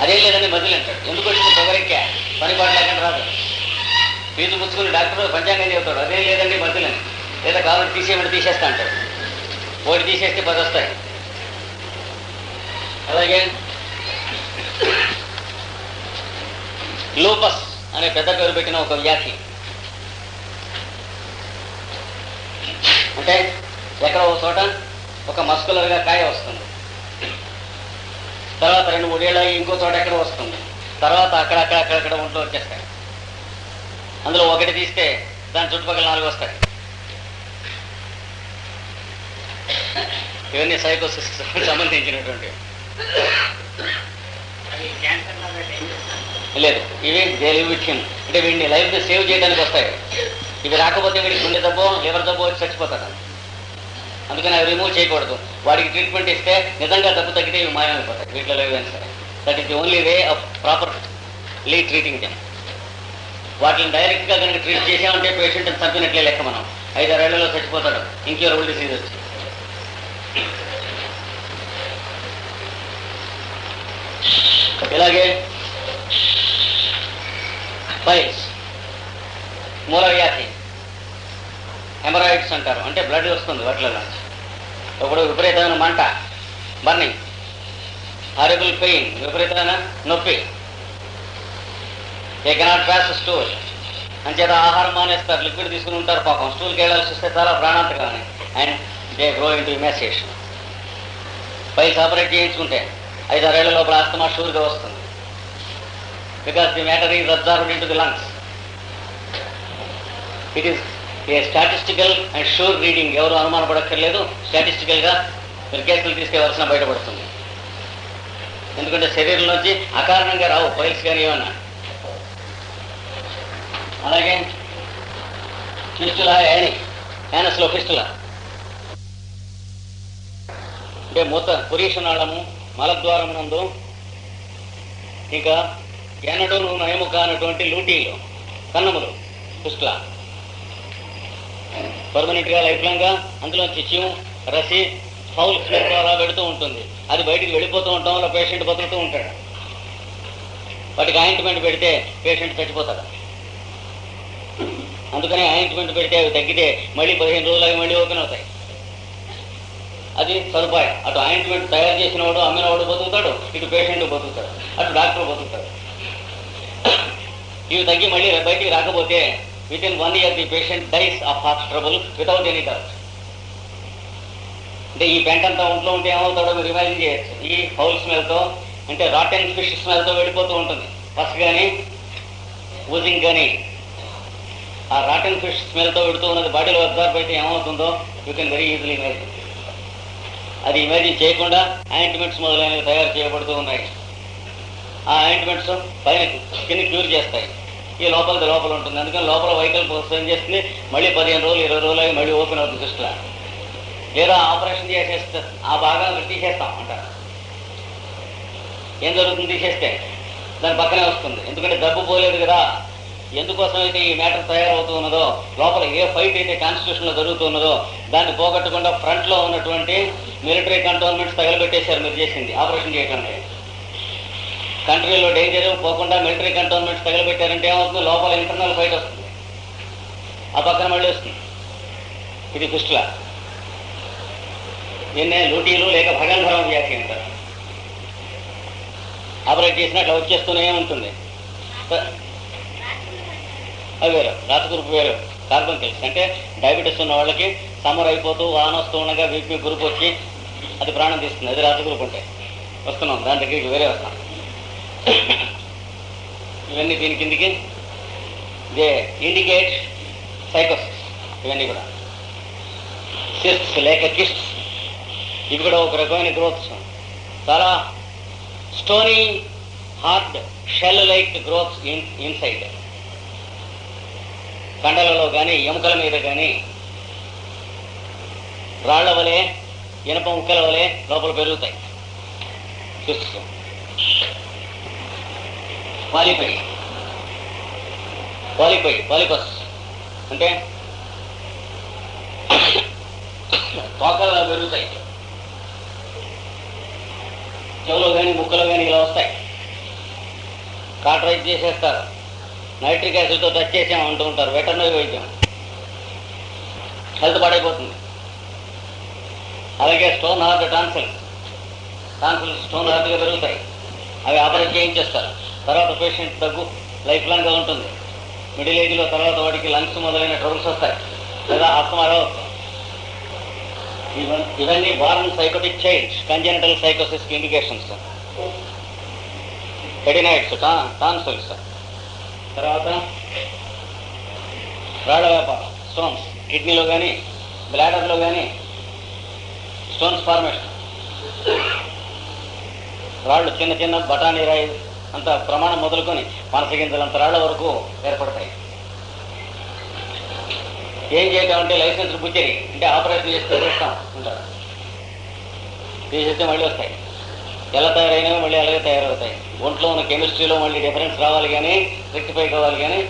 అదేం లేదని మధ్యలో అంటాడు. ఎందుకు వచ్చింది పొగరెక్కా, పనిపాటు లేకుండా రాదు. ఫీజు పుచ్చుకుని డాక్టర్ పంచాంగం చెబుతాడు. అదేం లేదండి మధ్యలని, లేదా కావాలి తీసేయమని తీసేస్తా అంటాడు. ఒకటి తీసేస్తే 10 వస్తాయి. అలాగే లూపస్ అనే పెద్ద పేరు పెట్టిన ఒక వ్యాధి. అంటే ఎక్కడ ఒక చోట ఒక మస్కులర్గా కాయ వస్తుంది, తర్వాత 2-3 ఏళ్ళ ఇంకో చోట ఎక్కడ వస్తుంది, తర్వాత అక్కడక్కడ ఒంట్లో వచ్చేస్తాయి. అందులో ఒకటి తీస్తే దాని చుట్టుపక్కల 4 వస్తాయి. ఇవన్నీ సైకోసిస్ సంబంధించినటువంటి. లేదు, ఇవి దే లివ్ విత్ హిమ్. అంటే వీడిని లైఫ్ని సేవ్ చేయడానికి వస్తాయి. ఇవి రాకపోతే వీడికి గుండె జబ్బో లివర్ జబ్బో వచ్చి చచ్చిపోతాడు. అందుకని అవి రిమూవ్ చేయకూడదు. వాడికి ట్రీట్మెంట్ ఇస్తే నిజంగా జబ్బు తగ్గితే ఇవి మాయమైపోతాయి. వీటిలో ఏవైనా సరే. That is the only way of properly treating them. వాటిని డైరెక్ట్గా కనుక ట్రీట్ చేసామంటే పేషెంట్ని చంపినట్లే లెక్క. మనం 5-6 ఏళ్లలో చచ్చిపోతాడు ఇంక్యూరబుల్ డిసీజ్ వచ్చి. ఇలాగే పైల్స్, మూలవ్యాధి, హెమరాయిడ్స్ అంటారు. అంటే బ్లడ్ వస్తుంది వాటిలో నుంచి. ఇప్పుడు విపరీతమైన మంట, బర్నింగ్, హారబుల్ పెయిన్, విపరీతమైన నొప్పి. They cannot pass stool. అంచేత ఆహారం మానేస్తారు, లిక్విడ్ తీసుకుని ఉంటారు. పాపం స్టూల్కి వెళ్ళాల్సి వస్తే చాలా ప్రాణాంతకమని. And they grow into emaciation. Piles operate చేయించుకుంటే 5-6 ఏళ్ల లోపల ఆస్తమా షూర్గా వస్తుంది. Because the matter is absorbed into the lungs. It is a statistical and sure reading. ఎవరు అనుమానపడక్కర్లేదు. స్టాటిస్టికల్గా మీరు కేసులు తీసుకెళ్లాల్సిన బయటపడుతుంది. ఎందుకంటే శరీరంలోంచి అకారణంగా రావు పైల్స్ కానీ ఏమన్నా. అలాగే ఫిస్టులా, యానస్లో ఫిస్టులా అంటే పురీషనాళము, మలద్వారం నందు ఇంకా ఎన్నడూ నయము కానటువంటి లూటీలు, కన్నములు, ఫిస్టులా పర్మనెంట్గా లైఫ్ లాంగ్గా అందులోంచి చిము, రసి, ఫౌల్ స్మెల్ అలా పెడుతూ ఉంటుంది. అది బయటికి వెళ్ళిపోతూ ఉండటం వల్ల పేషెంట్ బతుకుతూ ఉంటాడు. వాటికి ఆయింట్మెంట్ పెడితే పేషెంట్ చచ్చిపోతాడు. అందుకని ఆయింట్మెంట్ పెడితే అవి తగ్గితే మళ్ళీ 15 రోజులకి మళ్ళీ ఓపెన్ అవుతాయి. అది సదుపాయం. అటు ఆయింట్మెంట్ తయారు చేసినవాడు అమ్మినవాడు బతుకుతాడు, ఇటు పేషెంట్ బతుకుతాడు, అటు డాక్టర్ బతుకుతాడు. ఇవి తగ్గి మళ్ళీ బయటికి రాకపోతే within 1 year the patient dies of heart trouble without any doubt. అంటే ఈ పెంట అంతా ఒంట్లో ఉంటే ఏమవుతాడో మీరు ఇమాజిన్ చేయొచ్చు. ఈ ఫౌల్ స్మెల్తో, అంటే రాటెన్ ఫిష్ స్మెల్తో వెళ్ళిపోతూ ఉంటుంది. పస్ కానీ ఊజింగ్ కానీ ఆ రాటెన్ ఫిష్ స్మెల్తో పెడుతూ ఉన్నది బాడీలో అబ్జర్వ్ అయితే ఏమవుతుందో you can very easily imagine. అది ఇమాజిన్ చేయకుండా ఆయింట్మెంట్స్ మొదలైనవి తయారు చేయబడుతూ ఉన్నాయి. ఆ ఆయింట్మెంట్స్ పైన స్కిన్ క్యూర్ చేస్తాయి, ఈ లోపల ఉంటుంది. అందుకని లోపల వైకల్ ఏం చేస్తుంది, మళ్ళీ 15 రోజులు 20 రోజులు మళ్ళీ ఓపెన్ అవుతుంది దృష్టిలో. లేదా ఆపరేషన్ చేసేస్తే ఆ భాగాన్ని తీసేస్తాం అంటారు. ఏం జరుగుతుంది తీసేస్తే? దాని పక్కనే వస్తుంది. ఎందుకంటే డబ్బు పోలేదు కదా. ఎందుకోసం అయితే ఈ మ్యాటర్ తయారవుతూ ఉన్నదో, లోపల ఏ ఫైట్ అయితే కాన్స్టిట్యూషన్లో జరుగుతున్నదో దాన్ని పోగొట్టకుండా ఫ్రంట్లో ఉన్నటువంటి మిలిటరీ కంటోన్మెంట్స్ తగలబెట్టేశారు మీరు చేసింది ఆపరేషన్ చేయటం. కంట్రీలో డేంజర్ పోకుండా మిలిటరీ కంటోన్మెంట్స్ తగలబెట్టారంటే ఏమవుతుంది, లోపల ఇంటర్నల్ ఫైట్ వస్తుంది, ఆ పక్కన మళ్ళీ వస్తుంది. ఇది ఫిస్టులా. దీన్నే లూటీలు లేక భగంధరం వ్యాధి అంటారు. ఆపరేట్ చేసినా అట్లా వచ్చేస్తూనే ఉంటుంది. అవి వేరు, రాతగ్రూప్ వేరు. కార్బన్ కిల్స్ అంటే డయాబెటీస్ ఉన్న వాళ్ళకి సమ్మర్ అయిపోతూ వాన వస్తూ ఉండగా వీపీ గ్రూప్ వచ్చి అది ప్రాణం తీస్తుంది. అది రాతగ్రూప్ ఉంటాయి. వస్తున్నాం దాని దగ్గరికి, వేరే వస్తాం. ఇవన్నీ దీని కిందికి దే ఇండికేట్ సైకోసిస్. ఇవన్నీ కూడా సిస్ట్స్ లేక కిస్ట్స్, ఇవి కూడా ఒక రకమైన గ్రోత్స్. చాలా stony hard shell like growths inside. కండలలో కానీ ఎముకల మీద కానీ రాళ్ల వలె ఇనప ముక్కల వలె లోపల పెరుగుతాయి. పాలిపస్ అంటే తోకల్లో పెరుగుతాయి. చెవులో కానీ ముక్కలో కానీ ఇలా వస్తాయి. కాటరైజ్ చేసేస్తారు. నైట్రిక్ యాసిడ్తో టచ్ చేసాము అంటూ ఉంటారు వెటర్నరీ వైద్యం. హెల్త్ పాడైపోతుంది. అలాగే స్టోన్ హార్ట్ టాన్సిల్స్ స్టోన్ హార్ట్గా పెరుగుతాయి. అవి ఆపరేట్ చేయించేస్తారు. తర్వాత పేషెంట్ దగ్గు లైఫ్ లాంగ్గా ఉంటుంది. మిడిల్ ఏజ్లో తర్వాత వాడికి లంగ్స్ మొదలైన ట్రబుల్స్ వస్తాయి, లేదా ఆస్తమా రావచ్చు. ఇవన్నీ బార్న్ సైకోటిక్ చైల్డ్ కంజెనిటల్ సైకోసిస్కి ఇండికేషన్స్. Adenitis, tonsils. తర్వాత రాళ్ల వ్యాపారం, స్టోన్స్ కిడ్నీలో కానీ బ్లాడర్లో కానీ స్టోన్స్ ఫార్మేషన్. రాళ్ళు చిన్న చిన్న బఠానీ రాయి అంత ప్రమాణం మొదలుకొని మనసగింజలంత రాళ్ల వరకు ఏర్పడతాయి. ఏం చేయటం అంటే లైసెన్స్ బుచ్చరి అంటే ఆపరేషన్ చేస్తే చేస్తాం ఉంటారు. తీసేస్తే మళ్ళీ వస్తాయి. ఎలా తయారైనవి మళ్ళీ అలాగే తయారవుతాయి. ఒంట్లో ఉన్న కెమిస్ట్రీలో మళ్ళీ డిఫరెన్స్ రావాలి కానీ, రెక్టిఫై కావాలి కానీ,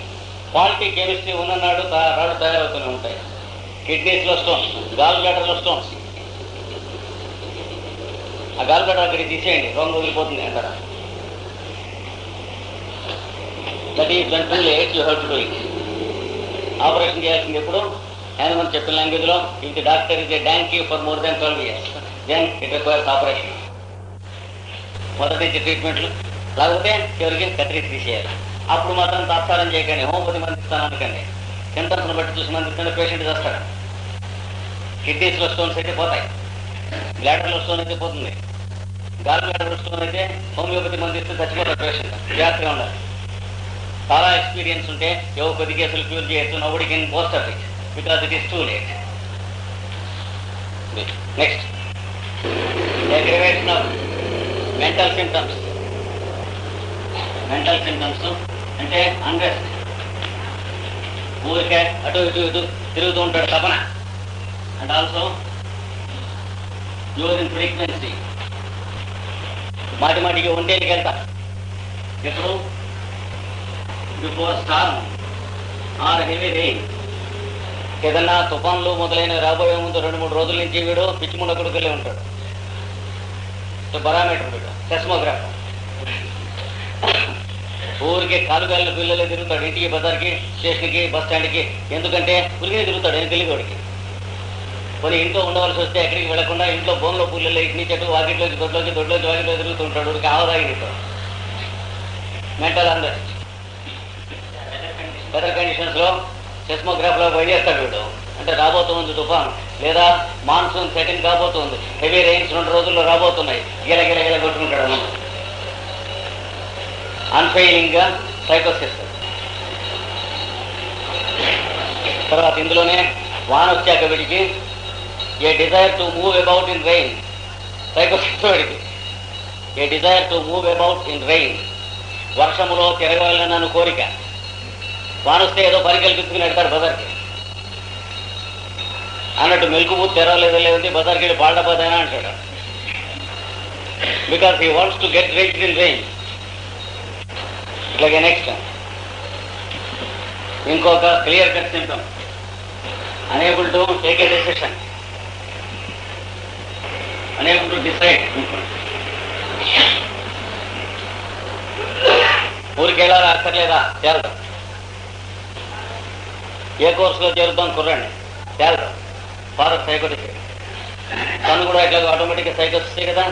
క్వాలిటీ కెమిస్ట్రీ ఉన్ననాడు రాళ్ళు తయారవుతూనే ఉంటాయి. కిడ్నీస్లో స్టోన్స్, గాల్ బ్లాడర్లో స్టోన్స్. ఆ గాల్ బ్లాడర్ అక్కడికి తీసేయండి, రోగం వదిలిపోతుంది అంటారా. That is when too late you have to do it. Operation చేయాల్సింది ఎప్పుడు? హ్యానుమన్ చెప్పిన లాంగ్వేజ్లో, if the doctor is a donkey for more than 12 years, then it requires operation. మొదటి నుంచి ట్రీట్మెంట్లు, లేకపోతే చివరికి కత్తిరించి తీసేయాలి. అప్పుడు మాత్రం తాత్సారం చేయకండి, హోమియోపతి మంది ఇస్తాను అనుకండి. సింటమ్స్ను బట్టి చూసి మంది ఇస్తే పేషెంట్ చేస్తాడు. కిడ్నీస్లో స్టోన్స్ అయితే పోతాయి, బ్లాడర్లో స్టోన్ అయితే పోతుంది. గాల్ బ్లాడర్లో స్టోన్ అయితే హోమియోపతి మంది ఇస్తే చచ్చిపోతాడు పేషెంట్. జాగ్రత్తగా ఉండాలి. చాలా ఎక్స్పీరియన్స్ ఉంటే ఏవో 10 కేసులు క్యూర్ చేయొచ్చు. Nobody can boast of it because it is too late. Next, aggravation of mental symptoms. Mental symptoms అంటే అన్రెస్ట్, ఊరికే అటు ఇటు తిరుగుతూ ఉంటాడు తపన. అండ్ ఆల్సో యూరిన్ ఫ్రీక్వెన్సీ, మాటికి ఒంటేకి వెళ్తా. ఎప్పుడు? Before storm or heavy rain. ఏదన్నా తుఫాన్లు మొదలైన రాబోయే ముందు 2-3 రోజుల నుంచి వీడు పిచ్చి ముండకుడికి వెళ్ళి ఉంటాడు. బరామీటర్ వీడు, సెస్మోగ్రాఫ్. ఊరికే కాలుగాలిన పిల్లలే తిరుగుతాడు, ఇంటికి బజార్కి స్టేషన్కి బస్ స్టాండ్కి. ఎందుకంటే ఊరికే తిరుగుతాడు, ఏం తెలియకోడికి. కొన్ని ఇంట్లో ఉండవలసి వస్తే ఎక్కడికి వెళ్లకుండా ఇంట్లో బోన్లో పుల్లలు ఇటు నుంచి అటు వాకిట్లోకి దొడ్లోకి వాకిట్లో తిరుగుతుంటాడు. ఊరికి ఆవదాగి మెంటల్ అందరు వెదర్ కండిషన్స్ లో సెస్మోగ్రాఫ్ లో బయలుదేస్తాడు వీడు. అంటే రాబోతుంది తుఫాను, లేదా మాన్సూన్ సెటింగ్ కాబోతుంది, హెవీ రెయిన్స్ 2 రోజుల్లో రాబోతున్నాయి, గిల కొట్టుకుంటాడు అన్నమాట. అన్ఫెయిలింగ్ గా సైకోసిస్. తర్వాత ఇందులోనే వాన వచ్చాక వీడికి a desire to move about in rain. Sycosis వాడికి a desire to move about in rain. వర్షములో తిరగవాలని కోరిక. వాన వస్తే ఏదో పని కల్పించుకుని వెళ్తాడు బజార్కి అన్నట్టు. మెలుకుబూ తెరవలేదండి, బజార్కి వెళ్ళి బాల్డబాదైనా అంటాడు. Because he wants to get reached in rain. ఇట్లాగే నెక్స్ట్ ఇంకొక clear cut symptom, unable to take a decision, unable to decide. ఊరికి వెళ్ళాలా అక్కర్లేదా తేలదు. ఏ కోర్సులో చేరుద్దాం కుర్రండి తేలదు. ఫాదర్ సైకోటిక్, తను కూడా ఇట్లా ఆటోమేటిక్గా సైకోసిస్టే కదా.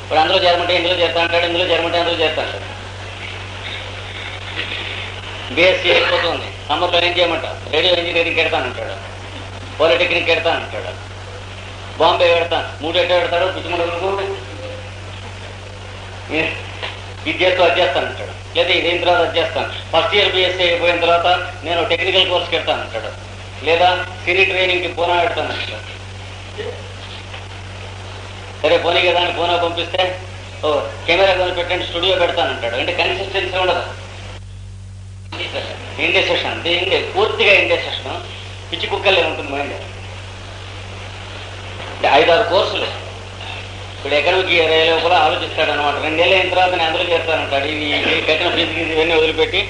ఇప్పుడు అందులో చేరమంటే ఇందులో చేరుతా అంటాడు, ఇందులో చేరమంటే అందులో చేరుతా అంటాడు. బీఎస్సీ అయిపోతుంది, సమ్మర్లో ఏం చేయమంటాడు? రేడియో ఇంజనీరింగ్ పెడతానంటాడు, పాలిటెక్నిక్ పెడతానంటాడు, బాంబే పెడతాను. 3 ఎట్లా పెడతాడు? పిచ్చిమండలకు ఇది చేస్తూ అది చేస్తానంటాడు, లేదా ఇదేం తర్వాత అది చేస్తాను. ఫస్ట్ ఇయర్ బీఎస్సీ అయిపోయిన తర్వాత నేను టెక్నికల్ కోర్స్ పెడతానంటాడు, లేదా సినీ ట్రైనింగ్కి పూనా పెడతానంటాడు. సరే పోనీ కదా అని పూనా పంపిస్తే కెమెరా కొని పెట్టండి స్టూడియో పెడతానంటాడు. అంటే కన్సిస్టెన్సీ ఉండదు. ఇండెసిషన్, దీనికి పూర్తిగా ఇండెసిషన్, పిచ్చి కుక్కలే ఉంటుంది మైండ్. అంటే 5-6 కోర్సులు ఇప్పుడు ఎకనమిక్ ఇయర్ అయ్యే కూడా ఆలోచిస్తాడు అనమాట. 2 నెలలు అయిన తర్వాత నేను అందులో చేస్తానంటాడు. ఇవి కట్టిన ఫీజు ఇవన్నీ వదిలిపెట్టి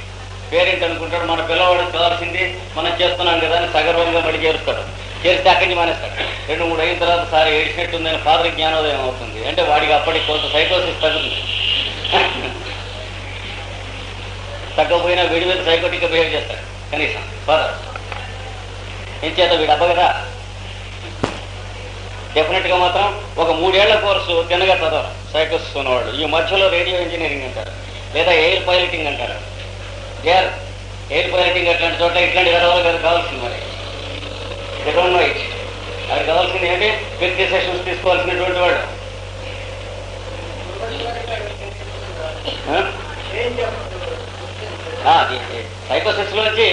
పేరెంట్ అనుకుంటాడు మన పిల్లవాడికి కావాల్సింది మనం చేస్తున్నాం కదా అని సగర్వంగా మళ్ళీ చేరుస్తాడు. చేరిస్తే అక్కడి నుంచి మానేస్తాడు. 2-3 అయిన తర్వాత సార్ ఏడిచినట్టుందని ఫాదర్ జ్ఞానోదయం అవుతుంది. అంటే వాడికి అప్పటికి కొంత సైకోసిస్ తగ్గుతుంది. తగ్గకపోయినా వీడి మీద సైకోటిక్గా బిహేవ్ చేస్తాడు కనీసం ఫాదర్. ఏం చేత వీడు అబ్బ కదా. డెఫినెట్ గా మాత్రం ఒక 3 ఏళ్ల కోర్సు తినగా చదవాలి సైకోసిస్ ఉన్నవాళ్ళు. ఈ మధ్యలో రేడియో ఇంజనీరింగ్ అంటారు, లేదా ఎయిర్ పైలటింగ్ అంటారు. ఎయిర్ పైలటింగ్ అట్లాంటి చోట ఇట్లాంటి విధవాళ్ళు కదా కావాల్సింది. మరి డోంట్ నో ఇట్. అది కావాల్సింది ఏంటి? ఫిజికల్ సెషన్స్ తీసుకోవాల్సినటువంటి వాడు. సైకోసిస్ లోంచి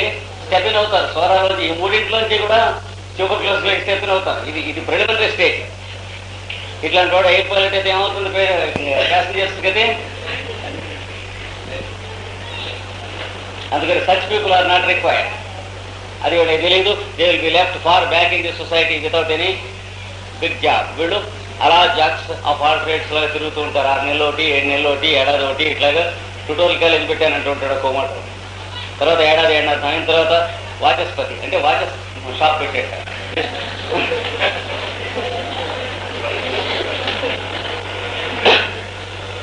స్టెపిన్ అవుతారు, స్వరాలోంచి. ఈ 3ఇంట్లోంచి కూడా సూపర్ క్లాస్ లో స్టెపిన్ అవుతారు. ఇది ప్రిలిమినరీ స్టేజ్. ఇట్లాంటి వాడు ఎయిర్ పైలట్ అయితే ఏమవుతుంది? ప్యాసింజర్స్ కదా. అందుకని such people are not required. అది వాడు తెలియదు. They will be left far back in the society without any big job. వీళ్ళు అలా జాబ్స్ ఆఫ్ ఆల్ ట్రేడ్స్ లాగా తిరుగుతూ ఉంటారు. 6 నెలలు ఒకటి, 7 నెలలు ఒకటి, ఏడాది ఒకటి, ఇట్లాగా ట్యూటోరియల్ కాలేజ్ పెట్టానంటూ ఉంటాడు కోమాట. తర్వాత ఏడాది అయిన తర్వాత వాచస్పతి అంటే వాచెస్ షాప్ పెట్టేశారు.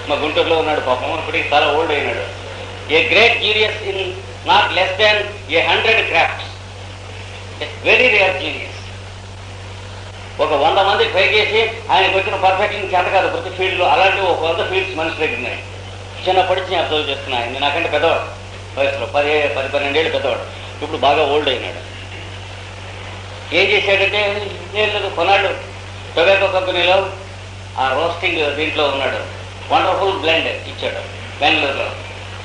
మా గుంటూరులో ఉన్నాడు పాపం, ఇప్పటికి చాలా ఓల్డ్ అయినాడు. A great genius in not less than 100 crafts, very rare genius. ఒక 100 మంది ట్రై చేసి ఆయనకు వచ్చిన పర్ఫెక్షన్ చేత కాదు ప్రతి ఫీల్డ్లో. అలాంటి ఒక 100 ఫీల్డ్స్ మనిషి దగ్గర ఉన్నాయి. చిన్నప్పటి నుంచి అబ్జర్వ్ చేస్తున్నాను. ఆయన నాకంటే పెద్దవాడు, వయసులో 10-12 ఏళ్ళు పెద్దవాడు. ఇప్పుడు బాగా ఓల్డ్ అయినాడు. ఏం చేశాడంటే ఏం లేదు, కొన్నాళ్ళు టొబాకో కంపెనీలో ఆ రోస్టింగ్ దీంట్లో ఉన్నాడు. వండర్ఫుల్ బ్లెండ్ ఇచ్చాడు బెంగళూరులో.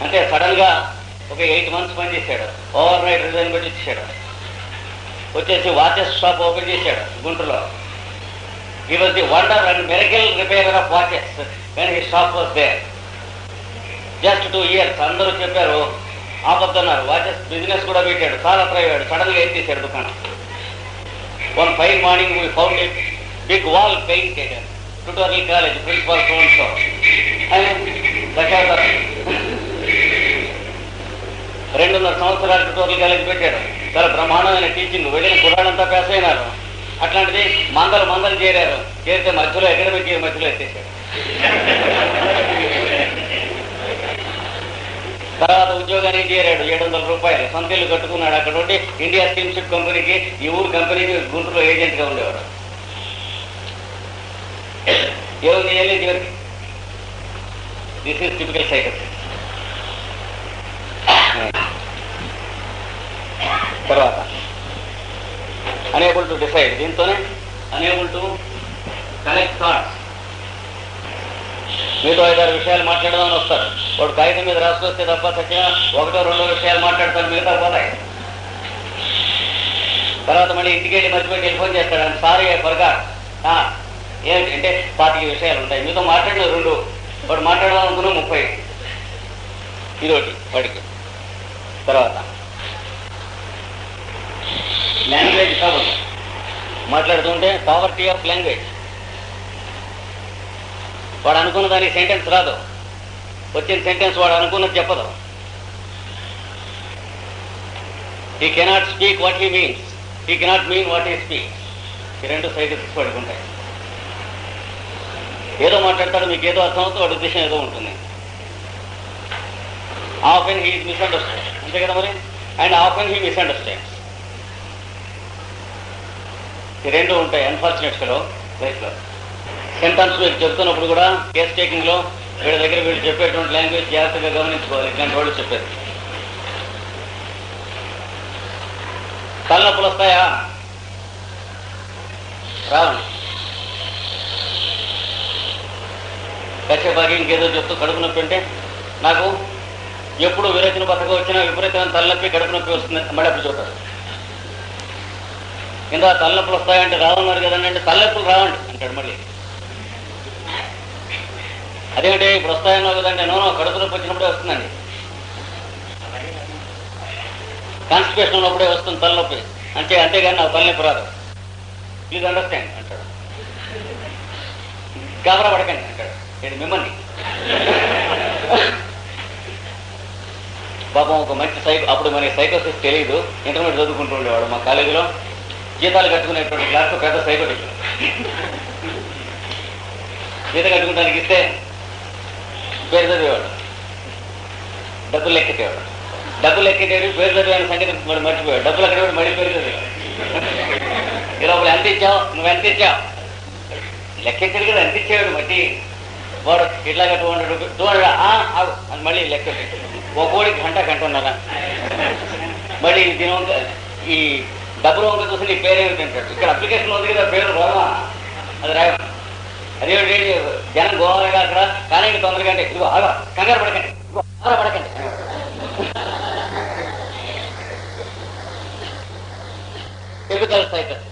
అంటే సడన్ గా ఒక 8 months పనిచేశాడు. ఓవర్ నైట్ రిజైన్ పెట్టి ఇచ్చాడు. వచ్చేసి వాచెస్ షాప్ ఓపెన్ చేశాడు గుంటూరులో. He was the wonder and miracle repairer of watches when he shop was there. Just 2 years. అందరూ చెప్పారు ఆపద్దన్నారు. వాచెస్ బిజినెస్ కూడా పెట్టాడు, చాలా ట్రై అయ్యాడు. సడన్ గా ఎత్తేసాడు దుకాణం. One fine morning we found it big wall painted, tutorial college principal so అని 2.5 సంవత్సరాలు ట్యూటోరియల్ కాలేజ్ పెట్టాడు. చాలా బ్రహ్మాండమైన టీచింగ్. వెళ్ళిన కుర్రాళ్ళంతా పాస్ అయినారు. అట్లాంటిది మందలు చేరారు. చేరితే మధ్యలో అకాడమిక్ ఇయర్ మధ్యలో ఎత్తేసాడు. తర్వాత ఉద్యోగానికి చేరాడు, 700 రూపాయలు, సొంత ఇల్లు కట్టుకున్నాడు. అక్కడ ఉండి ఇండియా స్టీమ్షిప్ కంపెనీకి, ఈ ఊరు కంపెనీకి గుంటూరులో ఏజెంట్గా ఉండేవాడు. ఏముంది ఏం లేదు చివరికి. This is typical sycosis. తర్వాత అనేబుల్ టు డిసైడ్, దీంతోనే అనేబుల్ టు కనెక్ట్ థాట్స్. మీతో 5-6 విషయాలు మాట్లాడదామని వస్తారు, వాడు కాగితం మీద రాసుకొస్తే తప్ప చక్కగా 1-2 విషయాలు మాట్లాడతాడు, మిగతా పోతాయి. తర్వాత మళ్ళీ ఇంటికి వెళ్ళి మర్చిపోయి టెలిఫోన్ చేస్తాడు, అని సారీ ఫర్గాట్. ఏంటి అంటే 25 విషయాలు ఉంటాయి, మీతో మాట్లాడిన 2, వాడు మాట్లాడదాం అనుకున్న 30. ఇదోటి వాడికి. తర్వాత లాంగ్వేజ్ ట్రబుల్, మాట్లాడుతుంటే పావర్టీ ఆఫ్ లాంగ్వేజ్. వాడు అనుకున్న దానికి సెంటెన్స్ రాదు, వచ్చిన సెంటెన్స్ వాడు అనుకున్నది చెప్పదు. He cannot speak what he means, he cannot mean what he speaks. ఈ 2 సైకిల్స్ పడుకుంటాయి. ఏదో మాట్లాడతాడు, మీకు ఏదో అర్థం అవుతుంది, వాడి ఉద్దేశం ఏదో ఉంటుంది. ఆఫెన్ హీ ఈజ్ మిస్అండర్స్టాండ్, అంతే కదా మరి. And often he misunderstands. ఈ 2 ఉంటాయి అన్ఫార్చునేట్స్లో లైఫ్లో. సెంటెన్స్ మీరు చెప్తున్నప్పుడు కూడా కేస్ టేకింగ్లో వీళ్ళ దగ్గర వీళ్ళు చెప్పేటువంటి లాంగ్వేజ్ జాగ్రత్తగా గమనించుకోవాలి. ఇట్లాంటి వాళ్ళు చెప్పారు. తలనొప్పులు వస్తాయా? రావండి. కచ్చేపాకి ఇంకేదో చెప్తూ కడుపు నొప్పి అంటే, నాకు ఎప్పుడు విరోచన బతక వచ్చినా విపరీతమైన తలనొప్పి, కడుపు నొప్పి వస్తుంది, మళ్ళీ అప్పుడు చూస్తారు. కింద తలనొప్పులు వస్తాయంటే రావన్నారు కదండి, అంటే తలనొప్పులు రావండి అంటాడు మళ్ళీ. అదేంటి ఇప్పుడు వస్తాయన్నావు కదంటే, నో కడుపు నొప్పి వచ్చినప్పుడే వస్తుందండి, కాన్స్టిపేషన్ ఉన్నప్పుడే వస్తుంది తలనొప్పి అంటే, అంతేగాని నాకు తలనొప్పి రాదు, ప్లీజ్ అండర్స్టాండ్ అంటాడు. గాబరా పడకండి అంటాడు. నేను మిమ్మల్ని పాపం ఒక మంచి అప్పుడు మనకి సైకోసిస్ తెలియదు, ఇంటర్మీడియట్ చదువుకుంటూ ఉండేవాడు మా కాలేజీలో. జీతాలు కట్టుకునేటువంటి క్లాస్లో పెద్ద సైకోటిక్. జీతం కట్టుకుంటానికి ఇస్తే పేరు చదివేవాడు, డబ్బులు లెక్కెట్టేవాడు. డబ్బులు లెక్కెట్టేది పేరు చదివాని సంగతి మరి మర్చిపోయాడు. డబ్బులు అక్కడ మళ్ళీ పేరు చదివాడు. ఇలా ఎంత ఇచ్చావు, నువ్వు ఎంత ఇచ్చావు, లెక్కెట్టాడు కదా, ఎంత ఇచ్చేవాడు మట్టి. వాడు ఇట్లాగా 200 రూపీస్, 200 అని మళ్ళీ లెక్క. ఒక కోడికి గంటన్నర. మళ్ళీ దీని ఈ డబ్బులు వంక చూసి నీ పేరేమిటి అంటాడు. ఇక్కడ అప్లికేషన్ ఉంది కదా, పేరు రావా, అది రాయ. అదేమిటి జనం గోవాగా అక్కడ, కానీ తొందరగా అంటే ఇదిగో ఆగా, కంగారు పడకండి, ఇదిగో ఆగా పడకండి. టిపికల్ సైకోసిస్.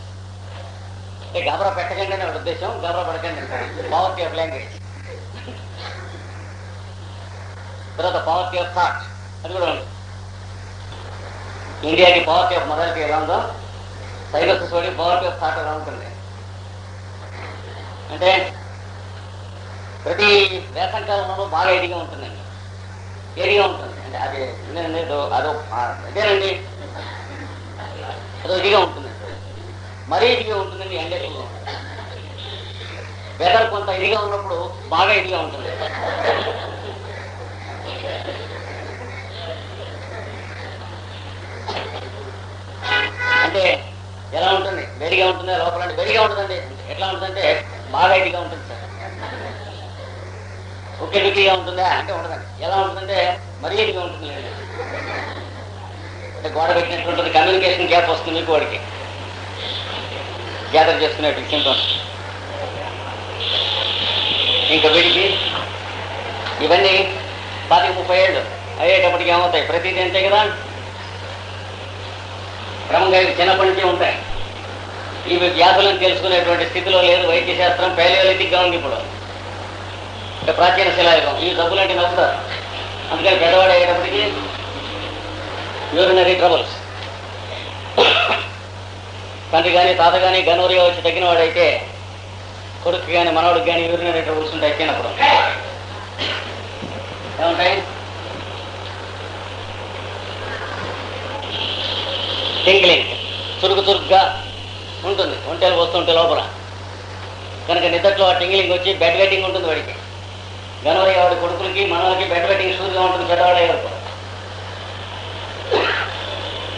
గాబరా పెట్టకండి అనే ఉద్దేశం, గాబరా పడకండి అంటాడు. Poverty of language. తర్వాత పావర్టీ ఆఫ్ థాట్, అది కూడా ఉంది. ఇండియాకి పావర్టీ ఆఫ్ మొరాలిటీ ఎలా ఉందో, సైకోసిస్ వాడి పావర్టీ ఆఫ్ థాట్ ఎలా ఉంటుంది అంటే, ప్రతి వేసంకాలంలోనూ బాగా ఎదిగా ఉంటుందండి, ఎదిగా ఉంటుంది. అంటే అది అదో అదేనండి, అదో ఇదిగా ఉంటుందండి, మరీ ఇదిగా ఉంటుందండి. ఎండేసులో వెదర్ కొంత ఇదిగా ఉన్నప్పుడు బాగా ఇదిగా ఉంటుంది. అంటే ఎలా ఉంటుంది, వేడిగా ఉంటుంది, లోపల వేడిగా ఉంటుందండి. ఎట్లా ఉంటుందంటే బాగా ఇదిగా ఉంటుంది సార్. ఒకే డుక్కిగా ఉంటుందా అంటే ఉండదండి. ఎలా ఉంటుందంటే మరీ ఇదిగా ఉంటుంది. అంటే గోడ పెట్టినట్టు ఉంటుంది, కమ్యూనికేషన్ గ్యాప్ వస్తుంది మీకు, వాడికి గ్యాదర్ చేసుకునేట్టు సింటమ్స్. ఇంకా వీడికి ఇవన్నీ 25-30 ఏళ్ళు అయ్యేటప్పటికి ఏమవుతాయి, ప్రతిదీ అంతే కదా, క్రమంగా ఇవి చిన్నప్పటి నుంచి ఉంటాయి. ఇవి వ్యాధులను తెలుసుకునేటువంటి స్థితిలో లేదు వైద్య శాస్త్రం, పేలియోలిటిక్గా ఉంది ఇప్పుడు, ప్రాచీన శిలాయుగం. ఈ జబ్బులంటే నవ్వుతారు. అందుకని పెద్దవాడు అయ్యేటప్పటికి యూరినరీ ట్రబుల్స్, తండ్రి కానీ తాత కానీ గనోరియా వచ్చి తగ్గిన వాడైతే కొడుకు కానీ మనవాడికి కానీ యూరినరీ ట్రబుల్స్ ఉంటాయి. చిన్నప్పుడు ఏముంటాయి, టింగ్లింగ్, చురుకుగా ఉంటుంది, ఒంటెలు వస్తుంటే లోపల. కనుక నిద్రలో ఆ టింగ్లింగ్ వచ్చి బెడ్ వెట్టింగ్ ఉంటుంది వాడికి. గనోరియా వాడి కొడుకులకి మనవాళ్ళకి బెడ్ వెట్టింగ్ షూర్గా ఉంటుంది పెద్దవాడే వరకు.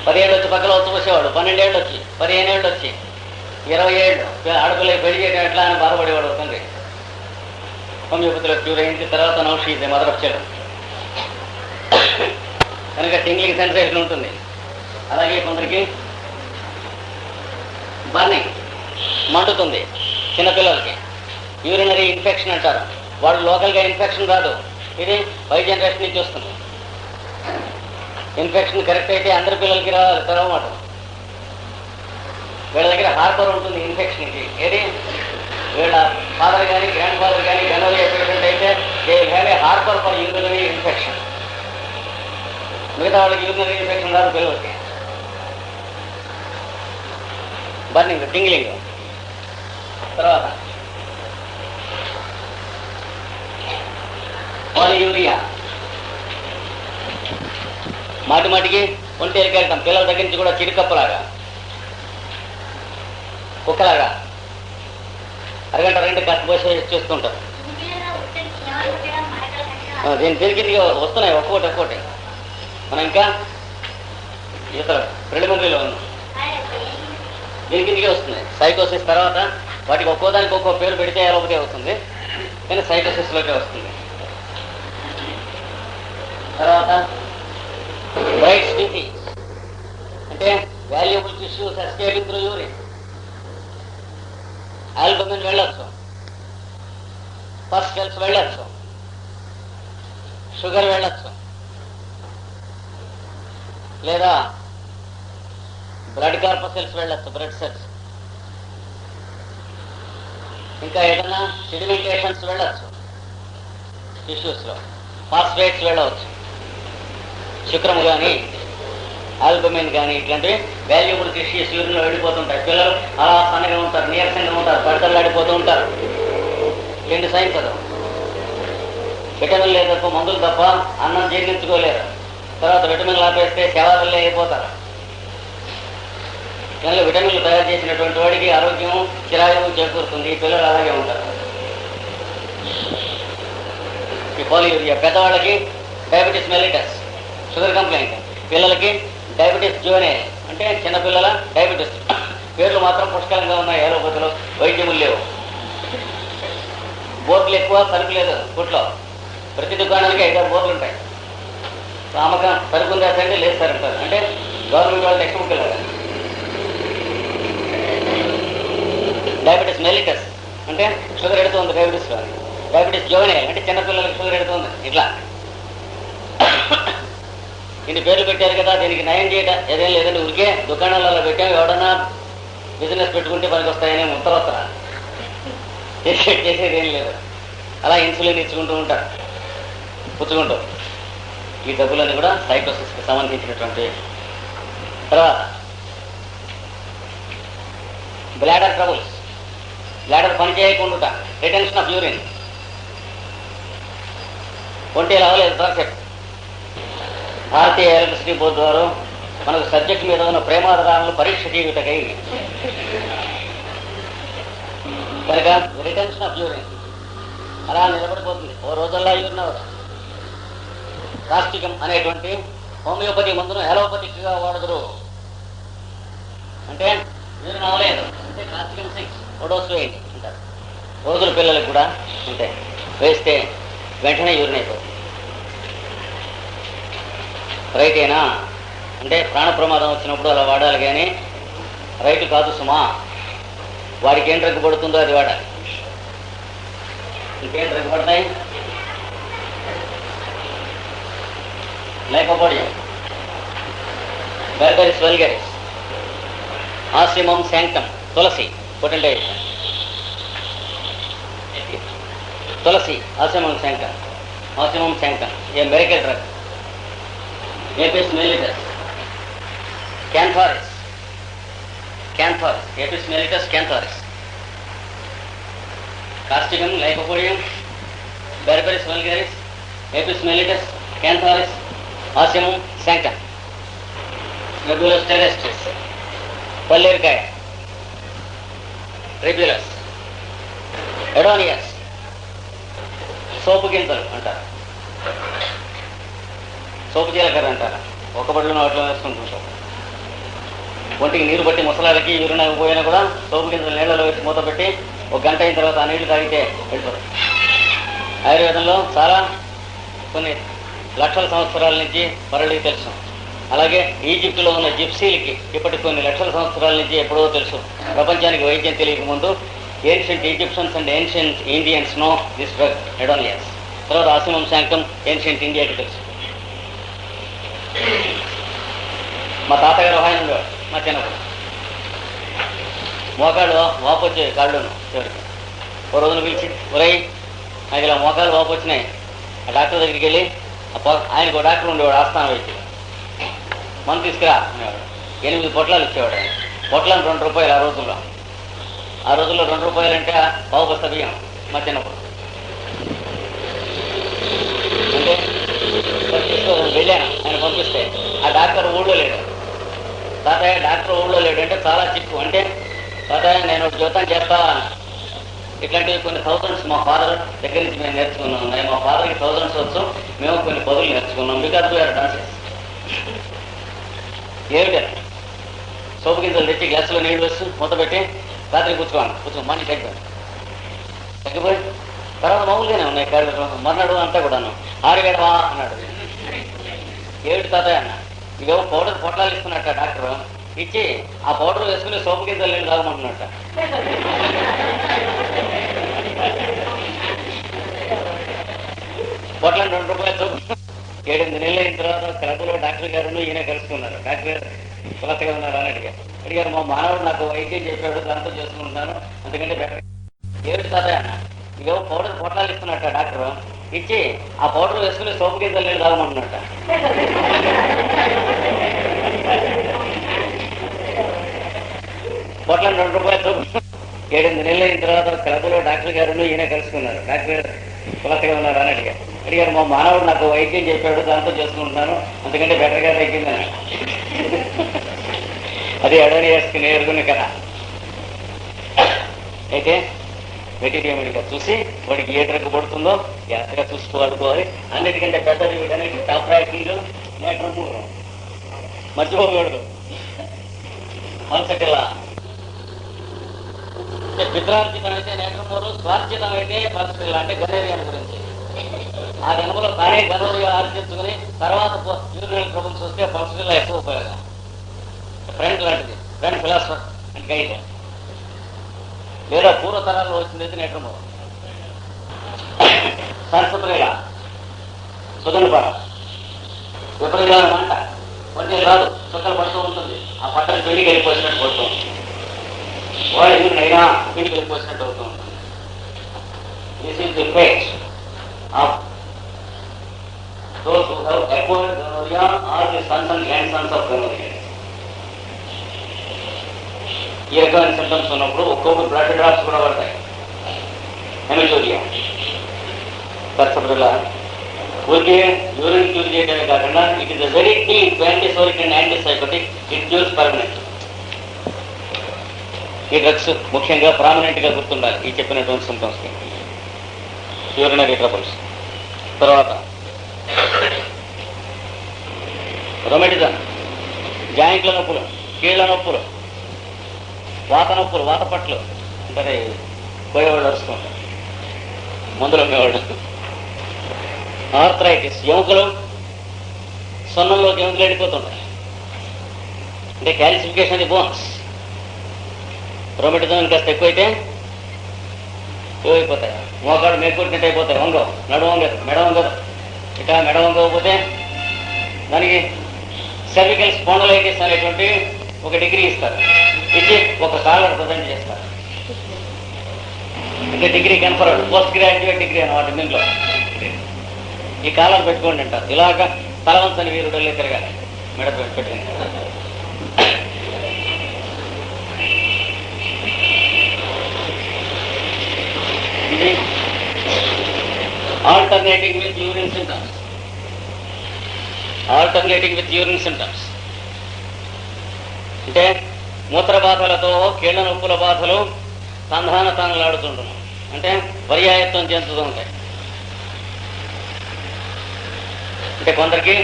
10 ఏళ్ళు వచ్చి పక్కన వచ్చి పోసేవాడు, 12 ఏళ్ళు వచ్చి, 15 ఏళ్ళు వచ్చి, 20 ఏళ్ళు ఆడపిల్లకి పెళ్లి చేయడం ఎట్లా అని బాధపడేవాడు తండ్రి. హోమియోపతిలో క్యూర్ అయింది. తర్వాత now she is a mother of children. కనుక టింగ్లింగ్ సెన్సేషన్ ఉంటుంది. అలాగే కొందరికి బర్నింగ్, మండుతుంది చిన్నపిల్లలకి. యూరినరీ ఇన్ఫెక్షన్ అంటారు. వాడు లోకల్గా ఇన్ఫెక్షన్ రాదు, ఇది పై జనరేషన్ నుంచి వస్తుంది. ఇన్ఫెక్షన్ కరెక్ట్ అయితే అందరి పిల్లలకి రావాలి తర్వాత. వీళ్ళ దగ్గర హార్బర్ ఉంటుంది ఇన్ఫెక్షన్కి. ఏది వీళ్ళ ఫాదర్ కానీ గ్రాండ్ ఫాదర్ కానీ జనరల్గా పేషెంట్ అయితే they have a harbour for urinary infection. మిగతా వాళ్ళకి యూరినరీ ఇన్ఫెక్షన్ రాదు పిల్లలకి. Burning, tingling. తర్వాత పాలియూరియా, మాటి మాటికి ఒంటి ఎలికెళ్తాం. పిల్లల దగ్గర నుంచి కూడా చిరుకప్పలాగా, కుక్కలాగా అరగంట రెండు కాస్త పోసి చేస్తుంటారు. దీని తిరిగి వస్తున్నాయి ఒక్కొక్కటి. మనం ఇంకా ఇతర ప్రిలిమినరీలో ఉన్నాం. దీని కిందకే వస్తున్నాయి. సైకోసిస్ తర్వాత వాటికి ఒక్కోదానికి ఒక్కో పేరు పెడితే ఎలోపతి అవుతుంది, కానీ సైకోసిస్లోకే వస్తుంది. తర్వాత బ్రైట్స్ డిసీజ్ అంటే valuable tissues escaping through urine. Albumin వెళ్ళొచ్చు, ఫస్ట్ సెల్స్ వెళ్ళొచ్చు, షుగర్ వెళ్ళొచ్చు, లేదా బ్లడ్ కార్పసెల్స్ వెళ్ళొచ్చు, బ్లడ్ సెల్స్. ఇంకా ఏదైనా సెడిమెంటేషన్స్ వెళ్ళొచ్చు టిష్యూస్లో, ఫాస్ఫేట్స్ వెళ్ళవచ్చు, శుక్రము కానీ ఆల్బమిన్ కానీ ఇట్లాంటివి వాల్యుబుల్ టిష్యూస్ యూరిన్లో వెళ్ళిపోతుంటాయి. పిల్లలు అలా సన్నగా ఉంటారు, నీరసంగా ఉంటారు, పడతలాడిపోతూ ఉంటారు. ఏంటి సైన్స్ అది? విటమిన్ లేదు తప్ప, మందులు తప్ప అన్నం జీర్ణించుకోలేరు. తర్వాత విటమిన్లు ఆపేస్తే శవాలల్లే అయిపోతారు. కనుక విటమిన్లు తయారు చేసినటువంటి వాడికి ఆరోగ్యం చిరాయువు చేకూరుతుంది. ఈ పిల్లలు అలాగే ఉంటారు. ఈ పాలియూరియా. పెద్దవాళ్ళకి డయాబెటీస్ మెలిటస్, షుగర్ కంప్లైంట్. పిల్లలకి డయాబెటీస్ జోనే అంటే చిన్నపిల్లల డయాబెటీస్. పేర్లు మాత్రం పుష్కలంగా ఉన్నాయి ఏలోపతిలో, వైద్యములు లేవు. బోర్డులు ఎక్కువ, సరుకు లేదు కొట్లో. ప్రతి దుకాణానికి 5-6 బోర్డులు ఉంటాయి. అమ్మకం సరుకులు రాసండి, లేదు సార్ అంటారు. అంటే గవర్నమెంట్ వాళ్ళ టెక్స్ట్ బుక్ లేదు. డయాబెటీస్ మెలిటస్ అంటే షుగర్ ఎడుతుంది డయాబెటీస్లో. డయాబెటీస్ జోనే అంటే చిన్నపిల్లలకి షుగర్ ఎడుతుంది. ఇట్లా ఇన్ని పేర్లు పెట్టారు కదా, దీనికి నయం చేయటం ఏదేం లేదండి. ఉరికే దుకాణాలలో పెట్టాం, ఎవడన్నా బిజినెస్ పెట్టుకుంటే పనికి వస్తాయని ఉత్తరోత్తర చేసేది ఏం లేదు. అలా ఇన్సులిన్ ఇచ్చుకుంటూ ఉంటారు, పుచ్చుకుంటూ. ఈ డబ్బులన్నీ కూడా సైకోసిస్కి సంబంధించినటువంటి. తర్వాత బ్లాడర్ ట్రబుల్స్, బ్లాడర్ పని చేయకుండా, రిటెన్షన్ ఆఫ్ యూరిన్. ఒంటి లావలేదు కాన్సెప్ట్. భారతీయ ఎలక్ట్రిసిటీ బోర్డు వారు మనకు సబ్జెక్ట్ మీద ఉన్న ప్రేమాధారాలను పరీక్ష చేయుటకై కనుక రిటెన్షన్ ఆఫ్ యూరిన్ అలా నిలబడిపోతుంది. ఓ రోజుల్లో యూరిన్ అవ్వదు. కాస్టికం అనేటువంటి హోమియోపతి మందును ఎలోపతిక్గా వాడదురు. అంటే యూరిన్ అవ్వలేదు అంటే కాస్టికం 6 డోస్ వేయండి అంటారు. రోజుల పిల్లలకు కూడా అంటే వేస్తే వెంటనే యూరిన్ అయిపోతుంది. రైటేనా అంటే ప్రాణ ప్రమాదం వచ్చినప్పుడు అలా వాడాలి, కానీ రైట్ కాదు సుమా. వాడికి ఏం డ్రగ్ పడుతుందో అది వాడాలి. ఇంకేం డ్రగ్ పడతాయి? Lycopodium, berberis vulgaris, ocimum sanctum, tulsi పొటెంటైల్, tulsi, ocimum sanctum a medical drug. Apis mellitus, cantharis, Apis mellitus, cantharis, castium, lycopodium, Berberis vulgaris, Apis mellitus, cantharis, Osimum sanctum, Regulus terrestris, Pallirkaya, Ribulus, Edonius, సోపు గింజలు అంటారు, సోపు జీలకర్ర అంటారు. ఒక బడిలో నోట్లో వేసుకుంటుంటారు. ఒంటికి నీరు పట్టి ముసలాలకి యూరిన్ పోయినా కూడా సోపు గింజలు నీళ్ళలో వేసి మూత పెట్టి ఒక గంట అయిన తర్వాత ఆ నీళ్లు తాగితే వెళ్ళిపోతాయి. ఆయుర్వేదంలో చాలా కొన్ని లక్షల సంవత్సరాల నుంచి వరల్డ్కి తెలుసు. అలాగే ఈజిప్టులో ఉన్న జిప్సీలకి ఇప్పటికి కొన్ని లక్షల సంవత్సరాల నుంచి ఎప్పుడో తెలుసు. ప్రపంచానికి వైద్యం తెలియక ముందు ancient Egyptians and ancient Indians know this drug ఎడోనియస్. తర్వాత ఆసిమం శాంకం ఏన్షియంట్ ఇండియాకి తెలుసు. మా తాతగారు ఆయన ఉండేవాడు. మా చిన్నప్పుడు మోకాళ్ళు వాపు వచ్చాయి, కాళ్ళును చివరికి. ఓ రోజున పిలిచి, ఒరై నాకు ఇలా మోకాళ్ళు వాపు వచ్చినాయి, ఆ డాక్టర్ దగ్గరికి వెళ్ళి ఆయనకు ఒక డాక్టర్ ఉండేవాడు, ఆస్థానం వైద్యుడు. మందు తీసుకురా అనేవాడు. 8 పొట్లాలు ఇచ్చేవాడు ఆయన. పొట్లాలు 2 రూపాయలు ఆ రోజుల్లో 2 రూపాయలు అంటే పావు బస్తా బియ్యం మా చిన్నప్పుడు. అంటే వెళ్ళాను ఆయన పంపిస్తే. ఆ డాక్టర్ ఊళ్ళో లేడు. తాతయ్య డాక్టర్ ఊళ్ళో లేడు అంటే చాలా చిక్కు. అంటే తాతయ్య నేను జీవితం చేస్తావా? ఇట్లాంటివి కొన్ని థౌజండ్స్ మా ఫాదర్ దగ్గర నుంచి మేము నేర్చుకున్నాం. మా ఫాదర్కి థౌజండ్స్ వచ్చు, మేము కొన్ని పదులు నేర్చుకున్నాం. Because we are dunces. ఏమిటా సోపు గింజలు తెచ్చి గ్లాసులో నీళ్ళు వేసి మూత పెట్టి రాత్రి కూర్చోమని మనీ తగ్గిపోయి తర్వాత మామూలుగానే ఉన్నాయి కాళ్ళు. మర్నాడు అంతా కూడాను ఆరుగడవా అన్నాడు. ఏమిటి తాతయ్య అన్న, ఇక పౌడర్ పొట్లాలు ఇస్తున్నట్ట డాక్టర్. ఇచ్చి ఆ పౌడర్ వేసుకుని సోపు గింజలు నీళ్ళు తాగమంటున్నట్ట. పొట్లని 2 రూపాయలు సోపు. 7-8 నెలలు అయిన తర్వాత క్లబ్లో డాక్టర్ గారు ఈయన కలుసుకున్నారు. డాక్టర్ గారు కులసగా ఉన్నారు అని అడిగారు. మా మానవుడు నాకు వైద్యం చెప్పాడు, దాంతో చేసుకుంటున్నాను, అందుకంటే బెటర్. ఏమిటి తాతయ్య అన్న, ఇక పౌడర్ పొట్లాలు ఇస్తున్నట్ట డాక్టర్. ఇచ్చి ఆ పౌడర్ వేసుకుని సోపు గింజలు నీళ్ళు తాగమంటున్నట్ట. పొట్లని 2 రూపాయలు సోపు. 7-8 నెలలు అయిన తర్వాత క్లబ్లో డాక్టర్ గారు ఈయన కలుసుకున్నారు. డాక్టర్ గారు కులసగా ఉన్నారు అని అడిగారు. మా మానవుడు నాకు వైద్యం చెప్పాడు, దాంతో చేసుకుంటున్నాను, అందుకంటే బెటర్గా తగ్గిందని. అది అడోనియస్కి నేర్చుకునే కదా. అయితే వెటర్నరీగా చూసి వాడికి ఏ డ్రగ్ పడుతుందో జాగ్రత్తగా చూస్తూ వాడుకోవాలి. అన్నిటికంటే పెద్దది వీటన్నిటి టాప్ ర్యాంకింగ్ నేటర్ 3 మర్చిపోకూడదు. మనసటిలా పిత్రార్జితం అయితే నేటర్ 3, స్వార్జితం అయితే పల్సటిలా అంటే గనేరియన్ గురించి. ఆ జన్మలో తానే గనోరియా ఆర్జించుకుని తర్వాత యూరినల్ ట్రబుల్స్ వస్తే పల్సటిలా ఎక్కువ ఉపయోగం. ఫ్రెండ్ లాంటిది, ఫ్రెండ్ ఫిలాసఫర్ అండ్ గైడ్. లేదా పూర్వతరాల్లో వచ్చింది నేటర్ 3. సరస్వతుల సుగంధపర విపరీతమైన మంట, వంటి రాదు, చుక్కలు పడుతూ ఉంటుంది. ఆ పట్టని పెళ్లికి వెళ్ళిపోసినట్టు పడుతూ ఉంటుంది. వాడు ఎవరినైనా పెళ్లికి వెళ్ళిపోసినట్టు అవుతూ ఉంటుంది. This is the fate of those who have acquired gonorrhea are the sons and grandsons of gonorrhea. ఈ రకమైన సింటమ్స్ ఉన్నప్పుడు ఒక్కొక్క బ్లడ్ డ్రాప్స్ కూడా పడతాయి. హెమటోరియా సరసపడలా ఊరికే యూరిన్ క్యూర్ చేయడమే కాకుండా it is a very deep antipsoric and antipsychotic. It cures permanent. ఈ డ్రగ్స్ ముఖ్యంగా ప్రామినెంట్గా గుర్తుండాలి ఈ చెప్పినటువంటి సింటమ్స్కి. Urinary troubles. తర్వాత రొమాటిజం, జాయింట్ల నొప్పులు, కీళ్ల నొప్పులు, వాత నొప్పులు, వాత పట్లు అంటే పోయేవాళ్ళు వస్తుంటారు, మందులు అమ్మేవాళ్ళు. ఆర్థరైటిస్, ఎముకలు సొన్నంలోకి ఎముకలు వెళ్ళిపోతుంటాయి. అంటే క్యాల్సిఫికేషన్ ది బోన్స్. రొమాటిజం ఇంకాస్త ఎక్కువైతే ఏమైపోతాయి, మోకాడు మేకొట్టినట్టు అయిపోతాయి, వంగవు, నడు వంగదు, మెడ వంగదు. ఇక మెడ వంగకపోతే దానికి సర్వికల్ స్పాండలైటిస్ అనేటువంటి ఒక డిగ్రీ ఇస్తారు. ఇచ్చి ఒక కాలర్ ప్రజెంట్ చేస్తారు. అంటే degree conferred, post graduate degree అన్నమాట. దీంట్లో ఈ కాలర్ పెట్టుకోండి అంటారు. ఇలాగ తలవంచని వీరుడు వెళ్ళి తిరగాలి మెడ పెట్టుకుని. ఇది alternating with urine symptoms. Alternating with urine symptoms అంటే మూత్ర బాధలతో కీళ్ల నొప్పుల బాధలు తందానతానలాడుతుంటున్నాం. అంటే పర్యాయత్వం చెందుతూ ఉంటాయి. అంటే కొందరికి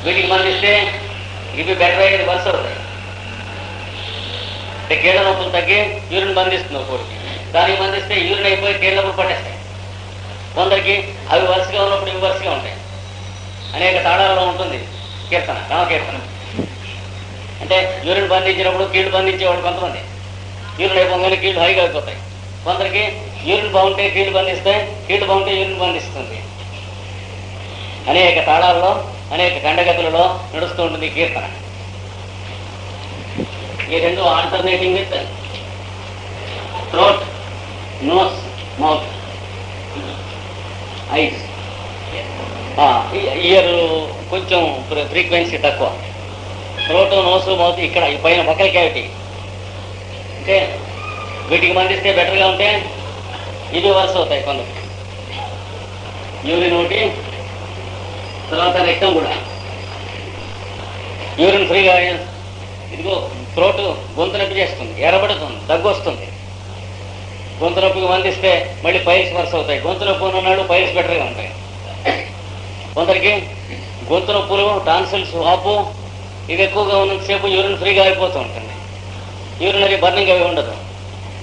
వీటికి మందిస్తే ఇవి బెటర్ అయ్యేది వరుస అవుతాయి. అంటే కీళ్ళ నొప్పులు తగ్గి యూరిన్ బంధిస్తుంది ఒక్కొక్కరికి. దానికి బంధిస్తే యూరిన్ అయిపోయి కీళ్ళ నొప్పులు పట్టేస్తాయి. కొందరికి అవి వరుసగా ఉన్నప్పుడు ఇవి వరుసగా ఉంటాయి. అనేక తాళాలలో ఉంటుంది కీర్తన, రామకీర్తన. అంటే యూరిన్ బంధించినప్పుడు కీళ్ళు బంధించేవాడు కొంతమంది, యూరిన్ అయిపోగానే కీళ్ళు హైగా అయిపోతాయి. కొందరికి యూరిన్ బాగుంటే కీళ్ళు బంధిస్తాయి, కీళ్ళు బాగుంటే యూరిన్ బంధిస్తుంది. అనేక తాళాల్లో అనేక ఖండగతులలో నడుస్తూ ఉంటుంది కీర్తన. ఈ రెండు alternating with throat, nose, mouth, eyes. Ear కొంచెం ఫ్రీక్వెన్సీ తక్కువ. థ్రోట్, నోసు, మౌత్ ఇక్కడ ఈ పైన బకల్ క్యావిటీ. అంటే వీటికి మందిస్తే బెటర్గా ఉంటే ఇది వరుస అవుతాయి కొందరు. యూరిన్ ఒకటి, తర్వాత రక్తం కూడా. యూరిన్ ఫ్రీగా ఇదిగో థ్రోట్ గొంతు నొప్పి చేస్తుంది, ఎర్రబడుతుంది, దగ్గు వస్తుంది. గొంతు నొప్పికి మందిస్తే మళ్ళీ పైల్స్ వరుస అవుతాయి. గొంతు నొప్పి ఉన్నాడు పైల్స్ బెటర్గా ఉంటాయి. కొందరికి గొంతు నొప్పులు, టాన్సిల్స్, వాపు ఇది ఎక్కువగా ఉన్నంతసేపు యూరిన్ ఫ్రీగా అయిపోతూ ఉంటుంది. యూరినరీ బర్నింగ్ అవి ఉండదు.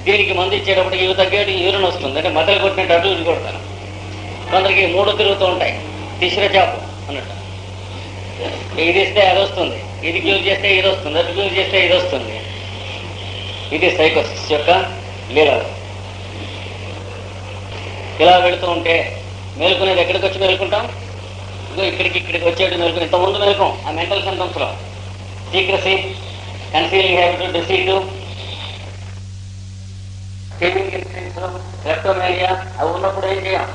దీనికి మందు ఇచ్చేటప్పటికి ఇవి తగ్గేటి యూరిన్ వస్తుంది. అంటే మధ్యలో కొట్టినట్టు అటు ఇటు కొడతాను. కొందరికి మూడు తిరుగుతూ ఉంటాయి, తిసిర చాపు అన్నట్టు. ఇది ఇస్తే అది వస్తుంది, ఇది క్యూర్ చేస్తే ఇది వస్తుంది, అది క్యూర్ చేస్తే ఇది వస్తుంది. ఇది సైకోసిస్ యొక్క లీలలు. ఇలా వెళుతూ ఉంటే మేలుకునేది ఎక్కడికి వచ్చి మేలుకుంటాం? ఇదిగో ఇక్కడికి వచ్చేటి మేలుకుని ఇంతకుముందు మేలుకం ఆ మెంటల్ సింటమ్స్ లో secrecy, concealing habit, deceit, kleptomania అవి ఉన్నప్పుడు ఏం చేయం?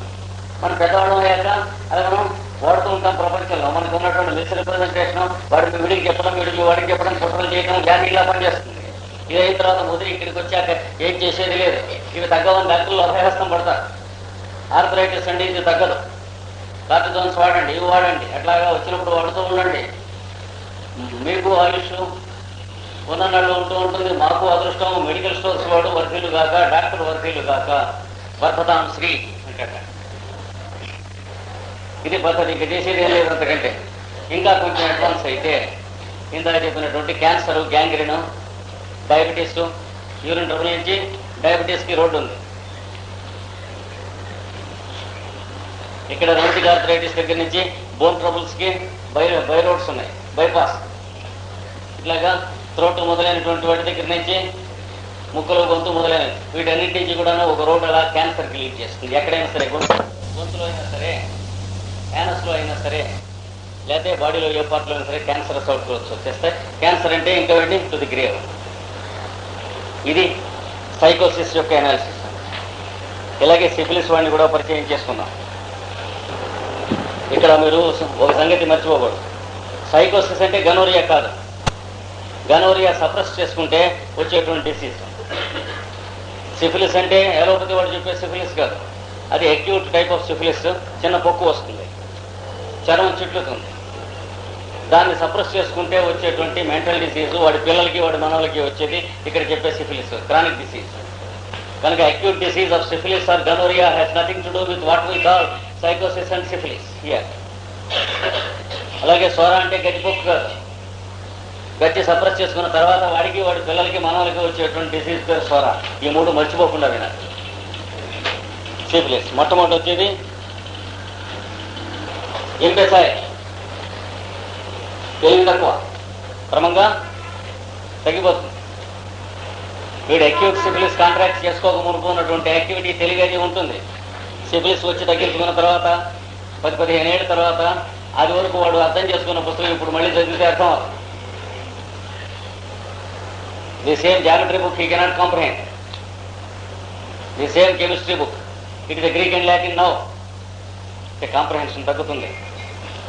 మనం పెద్దవాళ్ళం అయ్యాక అది మనం వాడుతూ ఉంటాం. ప్రపంచంలో మనకు ఉన్నటువంటి మిస్ రిప్రజెంటేషన్, వాడికి వీడికి చెప్పడం, వీడికి వాడికి చెప్పడం, కుట్రలు చేయడం, వ్యాధి ఇలా పనిచేస్తుంది. ఇది అయిన తర్వాత ముదిరి ఇక్కడికి వచ్చాక ఏం చేసేది లేదు. ఇవి తగ్గవని డాక్టర్లు అభయహస్తం పడతారు. ఆర్థరైటిస్ అండి ఇది తగ్గదు, కార్టిజోన్స్ వాడండి, ఇవి వాడండి, అట్లాగా వచ్చినప్పుడు వాడుతూ ఉండండి. మీకు ఆయుష్ ఉన్ననాళ్ళు ఉంటూ ఉంటుంది. మాకు అదృష్టం, మెడికల్ స్టోర్స్ వాడు వర్ధీలు కాక, డాక్టర్ వర్ధీలు కాక, వర్ధతాం శ్రీ అంటాట. ఇది పద్ధతి. ఇంకా చేసేది ఏం లేదు అంతకంటే. ఇంకా కొంచెం అడ్వాన్స్ అయితే ఇందాక చెప్పినటువంటి cancer, gangrene, diabetes, urine trouble నుంచి డయాబెటీస్కి రోడ్డు ఉంది. ఇక్కడ రౌమటిక్ ఆర్థరైటిస్ దగ్గర నుంచి బోన్ ట్రబుల్స్కి బై రోడ్స్ ఉన్నాయి, బైపాస్. ఇట్లాగా థ్రోట్ మొదలైనటువంటి వాటి దగ్గర నుంచి ముక్కలు, గొంతు మొదలైనవి వీటన్నిటి నుంచి కూడా ఒక రోడ్ అలా క్యాన్సర్కి లీడ్ చేస్తుంది. ఎక్కడైనా సరే, గొంతులో అయినా సరే, యానస్లో అయినా సరే, లేకపోతే బాడీలో ఏ పార్ట్లో అయినా సరే క్యాన్సర్ అవుట్ గ్రోత్స్ వచ్చేస్తాయి. క్యాన్సర్ అంటే ఇంకా వెళ్ళి టు ది గ్రేవ్. ఇది సైకోసిస్ యొక్క అనాలిసిస్. ఇలాగే సిఫిలిస్ వాడిని కూడా పరిచయం చేసుకున్నాం. ఇక్కడ మీరు ఒక సంగతి మర్చిపోకూడదు. సైకోసిస్ అంటే గనోరియా కాదు. గనోరియా సప్రెస్ చేసుకుంటే వచ్చేటువంటి డిసీజ్. సిఫిలిస్ అంటే ఎలోపతి వాడు చెప్పే సిఫిలిస్ కాదు. అది అక్యూట్ టైప్ ఆఫ్ సిఫిలిస్. చిన్న పొక్కు వస్తుంది, చర్మం చుట్టుతుంది. దాన్ని సప్రెస్ చేసుకుంటే వచ్చేటువంటి మెంటల్ డిసీజ్, వాడి పిల్లలకి వాడి మనవలకి వచ్చేది ఇక్కడ చెప్పే సిఫిలిస్, క్రానిక్ డిసీజ్. కనుక acute disease of syphilis or gonorrhoea has nothing to do with what we call sycosis and syphilis here. అలాగే సోర అంటే గట్టిపొక్కు కాదు. గట్టి సప్రెస్ చేసుకున్న తర్వాత వాడికి, వాడి పిల్లలకి, మనవలకి వచ్చేటువంటి డిసీజ్ పేరు సోర. ఈ మూడు మర్చిపోకుండా వినాలి. సిఫిలిస్ మొట్టమొదటి వచ్చేది ఇంపెసాయ్, తెలివి తక్కువ, క్రమంగా తగ్గిపోతుంది. వీడు అక్యూట్ సిఫిలిస్ కాంట్రాక్ట్ చేసుకోక మునుపు ఉన్నటువంటి యాక్టివిటీ తెలివి ఉంటుంది. సిఫిలిస్ వచ్చి తగ్గించుకున్న తర్వాత 10-15 ఏళ్ళ తర్వాత అది వరకు వాడు అర్థం చేసుకున్న పుస్తకం ఇప్పుడు మళ్ళీ చదివితే అర్థం అవుతుంది. The same geometry book he cannot comprehend. The same chemistry book, it is Greek and Latin now. Comprehension తగ్గుతుంది.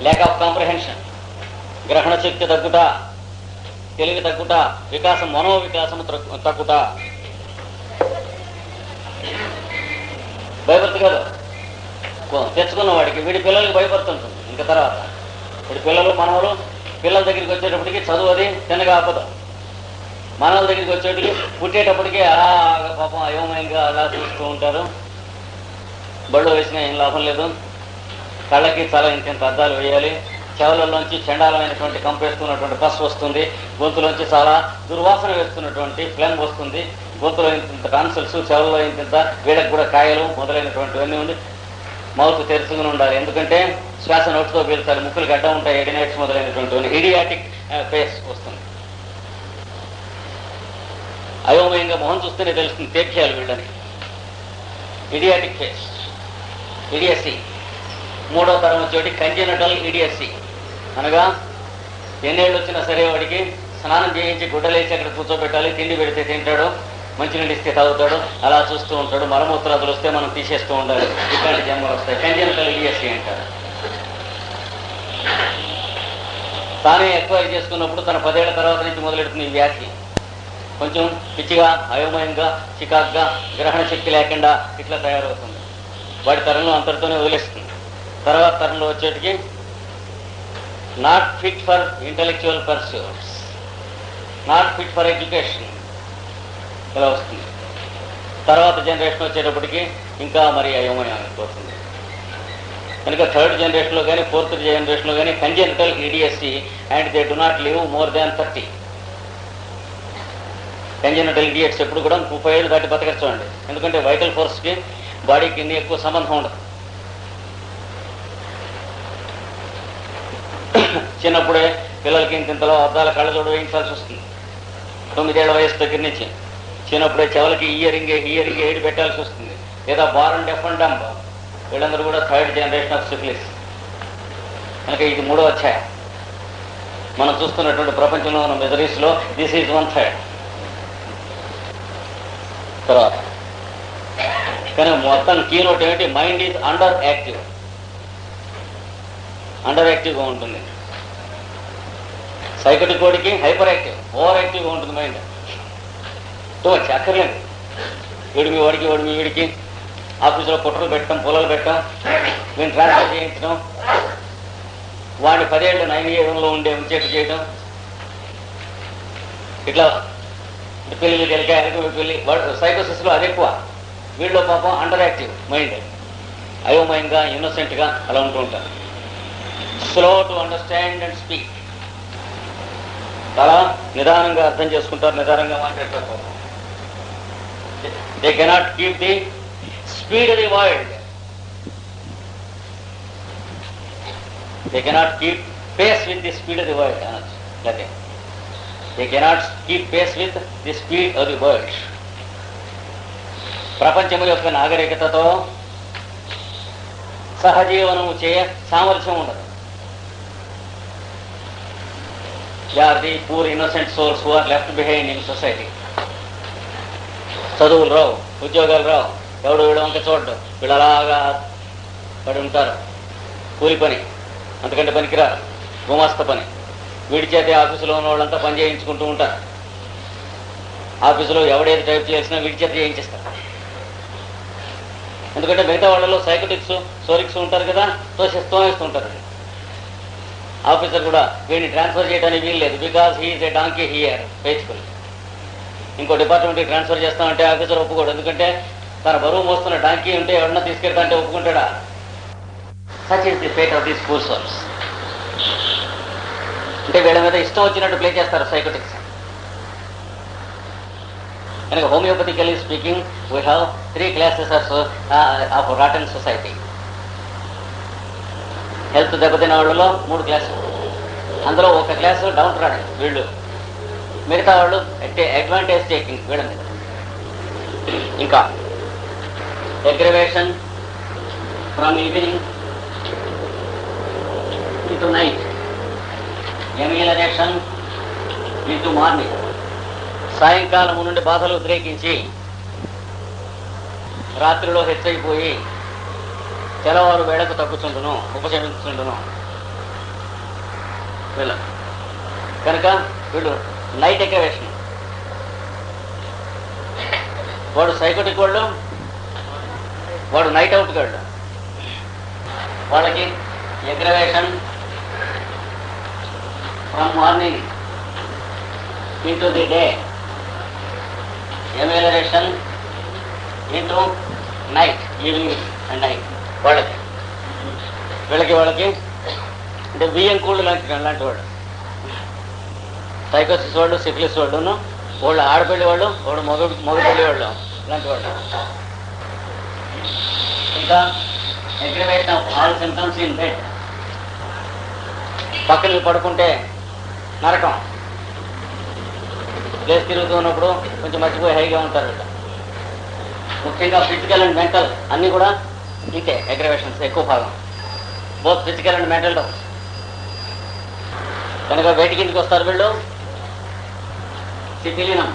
ల్యాక్ ఆఫ్ కాంప్రహెన్షన్, గ్రహణ శక్తి తగ్గుట, తెలివి తగ్గుట, వికాసం, మనోవికాసం తగ్గుట. భయపడుతు కాదు తెచ్చుకున్న వాడికి, వీడి పిల్లలకి భయపడుతుంటుంది. ఇంకా తర్వాత వీడి పిల్లలు, మనవలు, పిల్లల దగ్గరికి వచ్చేటప్పటికి చదువు అది తిన్నగా ఆపదు. మనవల దగ్గరికి వచ్చేటికి పుట్టేటప్పటికి అలాగా పాపం అయోమయంగా అలా చూస్తూ ఉంటారు. బళ్ళు వేసినా ఏం లాభం లేదు. కళ్ళకి చాలా ఇంత అద్దాలు వేయాలి, చెవులలోంచి చండాలమైనటువంటి కంపేస్తున్నటువంటి పస్ వస్తుంది, గొంతులోంచి చాలా దుర్వాసన వేస్తున్నటువంటి ఫ్లెమ్ వస్తుంది, గొంతులో ఇంత టాన్సిల్స్, చెవుల్లో ఇంత వీళ్ళకి కూడా కాయలు మొదలైనటువంటివన్నీ ఉంది. మౌత్ తెరుచుకుని ఉండాలి, ఎందుకంటే శ్వాస నోటితో పీల్చాలి, ముక్కులు గడ్డ ఉంటాయి, ఎడినైట్స్ మొదలైనటువంటి ఇడియాటిక్ ఫేస్ వస్తుంది. అయోమయంగా మొహం చూస్తేనే తెలుస్తుంది తేఖ్యాలు వీళ్ళని. Idiotic face, idiocy. మూడో తరం వచ్చేటి కంజెనిటల్ ఇడియసీ, అనగా ఎన్నేళ్ళు వచ్చినా సరే వాడికి స్నానం చేయించి గుడ్డలేసి అక్కడ కూర్చోబెట్టాలి, తిండి పెడితే తింటాడు, మంచినీళ్ళు ఇస్తే తాగుతాడు, అలా చూస్తూ ఉంటాడు. మలమూత్రాదులు వస్తే మనం తీసేస్తూ ఉండాలి, ఇట్లాంటి జన్మలు వస్తాయి. కంజెనిటల్ ఇడియసీ అంటారు. తానే ఎక్వైర్ చేసుకున్నప్పుడు తన 10 ఏళ్ల తర్వాత నుంచి మొదలెడుతుంది ఈ వ్యాధి. కొంచెం పిచ్చిగా, అయోమయంగా, చికాగ్గా, గ్రహణ శక్తి లేకుండా ఇట్లా తయారవుతుంది. వాడి తరంలో అంతటితోనే వదిలేస్తుంది. తర్వాత తరంలో వచ్చేటికి not fit for intellectual pursuits, not fit for education ఇలా వస్తుంది. తర్వాత జనరేషన్ వచ్చేటప్పటికి ఇంకా మరి అయోమయం అయిపోతుంది. కనుక థర్డ్ జనరేషన్లో కానీ ఫోర్త్ జనరేషన్లో కానీ congenital EDSC and they do not live more than 30. Congenital idiots ఎప్పుడు కూడా 30 ఏళ్ళు దాటి బతకచ్చండి, ఎందుకంటే వైటల్ ఫోర్స్కి బాడీకి ఇన్ని ఎక్కువ సంబంధం ఉండదు. చిన్నప్పుడే పిల్లలకి ఇంతలో అద్దాల కళ్ళజోడు వేయించాల్సి వస్తుంది. 9 ఏళ్ల వయసు దగ్గర నుంచి చిన్నప్పుడే చెవులకి ఇయరింగ్ ఎయిడ్ పెట్టాల్సి వస్తుంది, లేదా బారన్ డెఫ్ అండ్ డంబ్. వీళ్ళందరూ కూడా థర్డ్ జనరేషన్ ఆఫ్ సిఫిలిస్. కనుక ఇది 3వ అధ్యాయం. మనం చూస్తున్నటువంటి ప్రపంచంలో ఉన్న మెజరీస్లో దిస్ ఈజ్ 1/3. తర్వాత కానీ మొత్తం కీనోట్ ఏమిటి? మైండ్ ఈజ్ అండర్ యాక్టివ్గా ఉంటుంది. సైకటిక్ కోడికి హైపర్ యాక్టివ్, ఓవర్ యాక్టివ్గా ఉంటుంది మైండ్. వచ్చి అక్కర్లేదు, వీడి మీ వీడికి ఆఫీసులో కుట్రలు పెట్టడం, పొలాలు పెట్టడం, వీడిని ట్రాన్స్ఫర్ చేయించడం, వాడిని 10 ఏళ్ళు 9 ఏళ్ళలో ఉంచేట్టు చేయడం, ఇట్లా పెళ్లి పెళ్లి. వాడు సైకోసిస్లో అది ఎక్కువ. వీళ్ళలో పాపం అండర్ యాక్టివ్ మైండ్, అయోమయంగా, ఇన్నోసెంట్గా అలా ఉంటూ ఉంటారు. Slow to understand and speak, చాలా నిదానంగా అర్థం చేసుకుంటారు, నిదానంగా మాట్లాడతారు. They cannot keep the speed of the world, they cannot keep face with the speed of the world అనొచ్చు. లేకపోతే they cannot keep face with the speed of the world. ప్రపంచం యొక్క నాగరికతతో సహజీవనము చేయ సామర్థ్యం ఉండదు. They are the poor innocent souls who are left behind in society. చదువులు రావు, ఉద్యోగాలు రావు, ఎవడు వీడు వంక చూడడు, వీళ్ళు అలాగా పడి ఉంటారు. కూలి పని, అంతకంటే పనికిరారు, గుమాస్త పని. వీడి చేతే ఆఫీసులో ఉన్న వాళ్ళంతా పని చేయించుకుంటూ ఉంటారు. ఆఫీసులో ఎవడేది టైప్ చేసినా వీడి చేత చేయించేస్తారు. ఎందుకంటే మిగతా వాళ్ళలో సైకోటిక్స్, సోరిక్స్ ఉంటారు కదా, తోసేస్తుంటారు. ఆఫీసర్ కూడా వీడిని ట్రాన్స్ఫర్ చేయడానికి వీలు లేదు, because he is a donkey here faithful. ఇంకో డిపార్ట్మెంట్కి ట్రాన్స్ఫర్ చేస్తామంటే ఆఫీసర్ ఒప్పుకోడు, ఎందుకంటే తన బరువు మోస్తున్న డాంకీ ఉంటే ఎవరన్నా తీసుకెళ్తా అంటే ఒప్పుకుంటాడా? Such is the fate of these poor souls. అంటే వీళ్ళ మీద ఇష్టం వచ్చినట్టు ప్లే చేస్తారు సైకోటిక్స్. కనుక homeopathically speaking we have 3 classes of rotten society. Health దెబ్బతిన్న వాళ్ళలో 3 క్లాసులు, అందులో ఒక క్లాసు డౌన్ ట్రాడన్ వీళ్ళు, మిగతా వాళ్ళు అడ్వాంటేజ్ టేకింగ్ వీళ్ళ మీద. ఇంకా aggravation from evening into night, amelioration into morning. సాయంకాలం నుండి బాధలు ఉద్రేకించి రాత్రిలో హెచ్చయిపోయి తెల్లవారు వేళకు తగ్గుతుండును, ఉపశమించుండును వీళ్ళ. కనుక వీళ్ళు నైట్ ఎగ్రవేషన్. వాడు సైకోటిక్ వాళ్ళు, వాడు నైట్ అవుట్ వాళ్ళు. వాళ్ళకి aggravation from morning into the day, amelioration into night, evening and night. వాళ్ళకి అంటే బియ్యంకూళ్ళు లాంటి వాడు. సైకోసిస్ వాళ్ళు, సిఫిలిస్ వాళ్ళును, వాళ్ళు ఆడపిల్లి వాళ్ళు, వాడు మగపిల్లి వాళ్ళు ఇలాంటి వాళ్ళు. ఇంకా aggravation of all symptoms in bed. పక్కన పడుకుంటే నరకం. ప్లేస్ తిరుగుతూ ఉన్నప్పుడు కొంచెం మర్చిపోయి హైగా ఉంటారు. ముఖ్యంగా ఫిజికల్ అండ్ మెంటల్ అన్నీ కూడా ఇంకే అగ్రివేషన్స్ ఎక్కువ భాగం. Both physical and mental downs. కనుక బయటికి ఎందుకు వస్తారు వీళ్ళు? సిఫిలినం,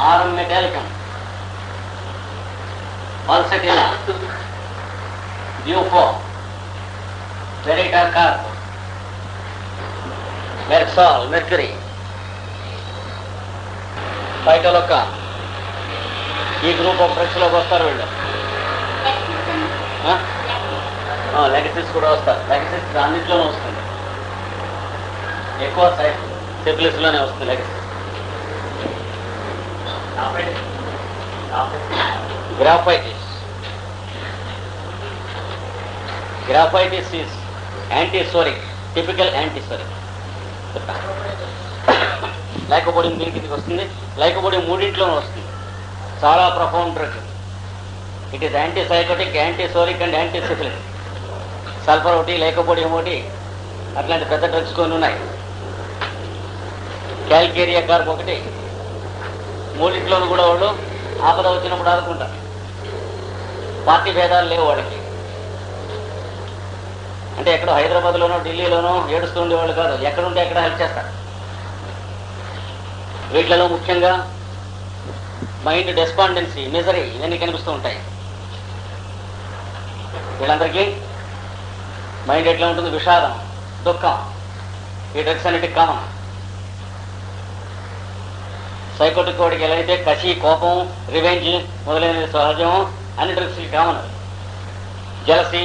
ఆరం మెటాలికం, పల్సటినా, డ్యూఫో, వెరిటా కార్ప్, మెర్సాల్, మెర్క్యూరీ, ఫైటోలొక్క. ఈ గ్రూప్ ఆఫ్ డ్రగ్స్ లోకి వస్తారు వీళ్ళు. లెగసిస్ కూడా వస్తారు. లెగసిస్ అన్నింటిలోనే వస్తుంది. ఎక్కువ సిఫిలిస్ లోనే వస్తుంది లెగసిస్. Graphites. Graphites is antipsoric, typical antipsoric. Lycopodium దీని కిందకి వస్తుంది. లైకోపోడియం మూడింట్లోనే వస్తుంది. చాలా profound drug. It is antisycotic, antipsoric and antisyphilis. Sulphur ఒకటి, లైకోపోడియం ఒకటి, అట్లాంటి పెద్ద డ్రగ్స్ కొన్ని ఉన్నాయి. క్యాల్కేరియా కార్బ్ ఒకటి. మూడింట్లోనూ కూడా వాళ్ళు ఆపద వచ్చినప్పుడు ఆదుకుంటారు. పార్టీ భేదాలు లేవు వాళ్ళకి. అంటే ఎక్కడో హైదరాబాద్లోనో ఢిల్లీలోనో ఏడుస్తూ ఉండేవాళ్ళు కాదు. ఎక్కడుంటే ఎక్కడ హెల్ప్ చేస్తారు. వీటిలలో ముఖ్యంగా మైండ్ డెస్పాండెన్సీ, మిజరీ ఇవన్నీ కనిపిస్తూ ఉంటాయి. వీళ్ళందరికీ మైండ్ ఎట్లా ఉంటుంది? విషాదం, దుఃఖం. ఈ డ్రగ్స్ అన్నిటికి కామన్. సైకోటిక్ వాడికి ఎలా అయితే కసి, కోపం, రివెంజ్ మొదలైనవి సహజం, అన్ని డ్రగ్స్కి కామన్. జలసి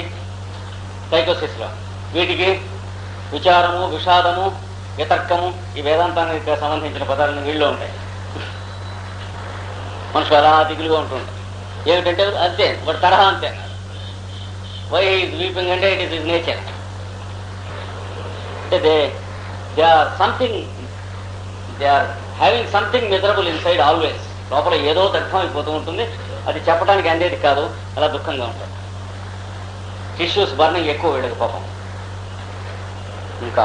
సైకోసిస్లో. వీటికి విచారము, విషాదము, వితర్కము, ఈ వేదాంతానికి సంబంధించిన పదాలను వీళ్ళు ఉంటాయి. మనుషులు అలా దిగులుగా ఉంటుంది. ఏమిటంటే అంతే, ఒక తరహా అంతే. వై ఈజ్ వీపింగ్ అంటే ఇట్ ఈస్ ఇస్ నేచర్. అంటే they are something, they are having something miserable inside always. లోపల ఏదో దగ్ధం అయిపోతూ ఉంటుంది. అది చెప్పడానికి అందేది కాదు. అలా దుఃఖంగా ఉంటుంది. టిష్యూస్ బర్నింగ్ ఎక్కువ వీళ్ళకి పాపం. ఇంకా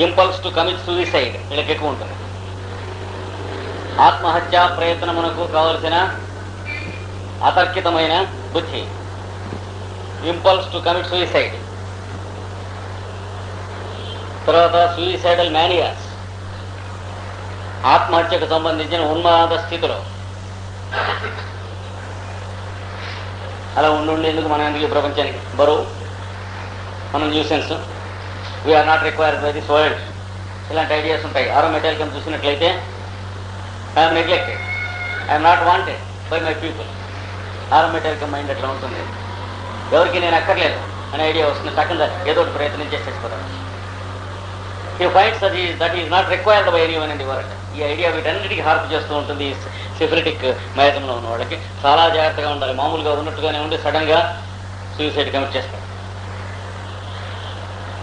ఇంపల్స్ టు కమిట్ సూయిసైడ్ వీళ్ళకి ఎక్కువ ఉంటుంది. ఆత్మహత్యా ప్రయత్నమునకు కావలసిన అతర్కితమైన బుద్ధి. Impulse to commit suicide. తర్వాత సూయిసైడల్ మేనియాస్, ఆత్మహత్యకు సంబంధించిన ఉన్మాద స్థితిలో. అలా ఉండేందుకు మనం ఎందుకు ఈ ప్రపంచానికి? బరువు, మనం nuisance, we are not required by this world, ఇలాంటి ఐడియాస్ ఉంటాయి. ఆరో మెటాలికం చూసినట్లయితే I'm neglected, I'm not wanted by my people. ఆరో మెటాలికం మైండ్ ఎట్లా ఉంటుంది? ఎవరికి నేను అక్కర్లేదు అనే ఐడియా వస్తుంది. టక్కున ఏదో ఒకటి ప్రయత్నం చేసేసుకోవడం. He finds that is not required by anyone in the world. ఈ ఐడియా వీటన్నిటికీ హార్ప్ చేస్తూ ఉంటుంది. సిఫిలిటిక్ మ్యాజంలో ఉన్న వాళ్ళకి చాలా జాగ్రత్తగా ఉండాలి. మామూలుగా ఉన్నట్టుగానే ఉండి సడన్ గా సూసైడ్ కమిట్ చేస్తాడు.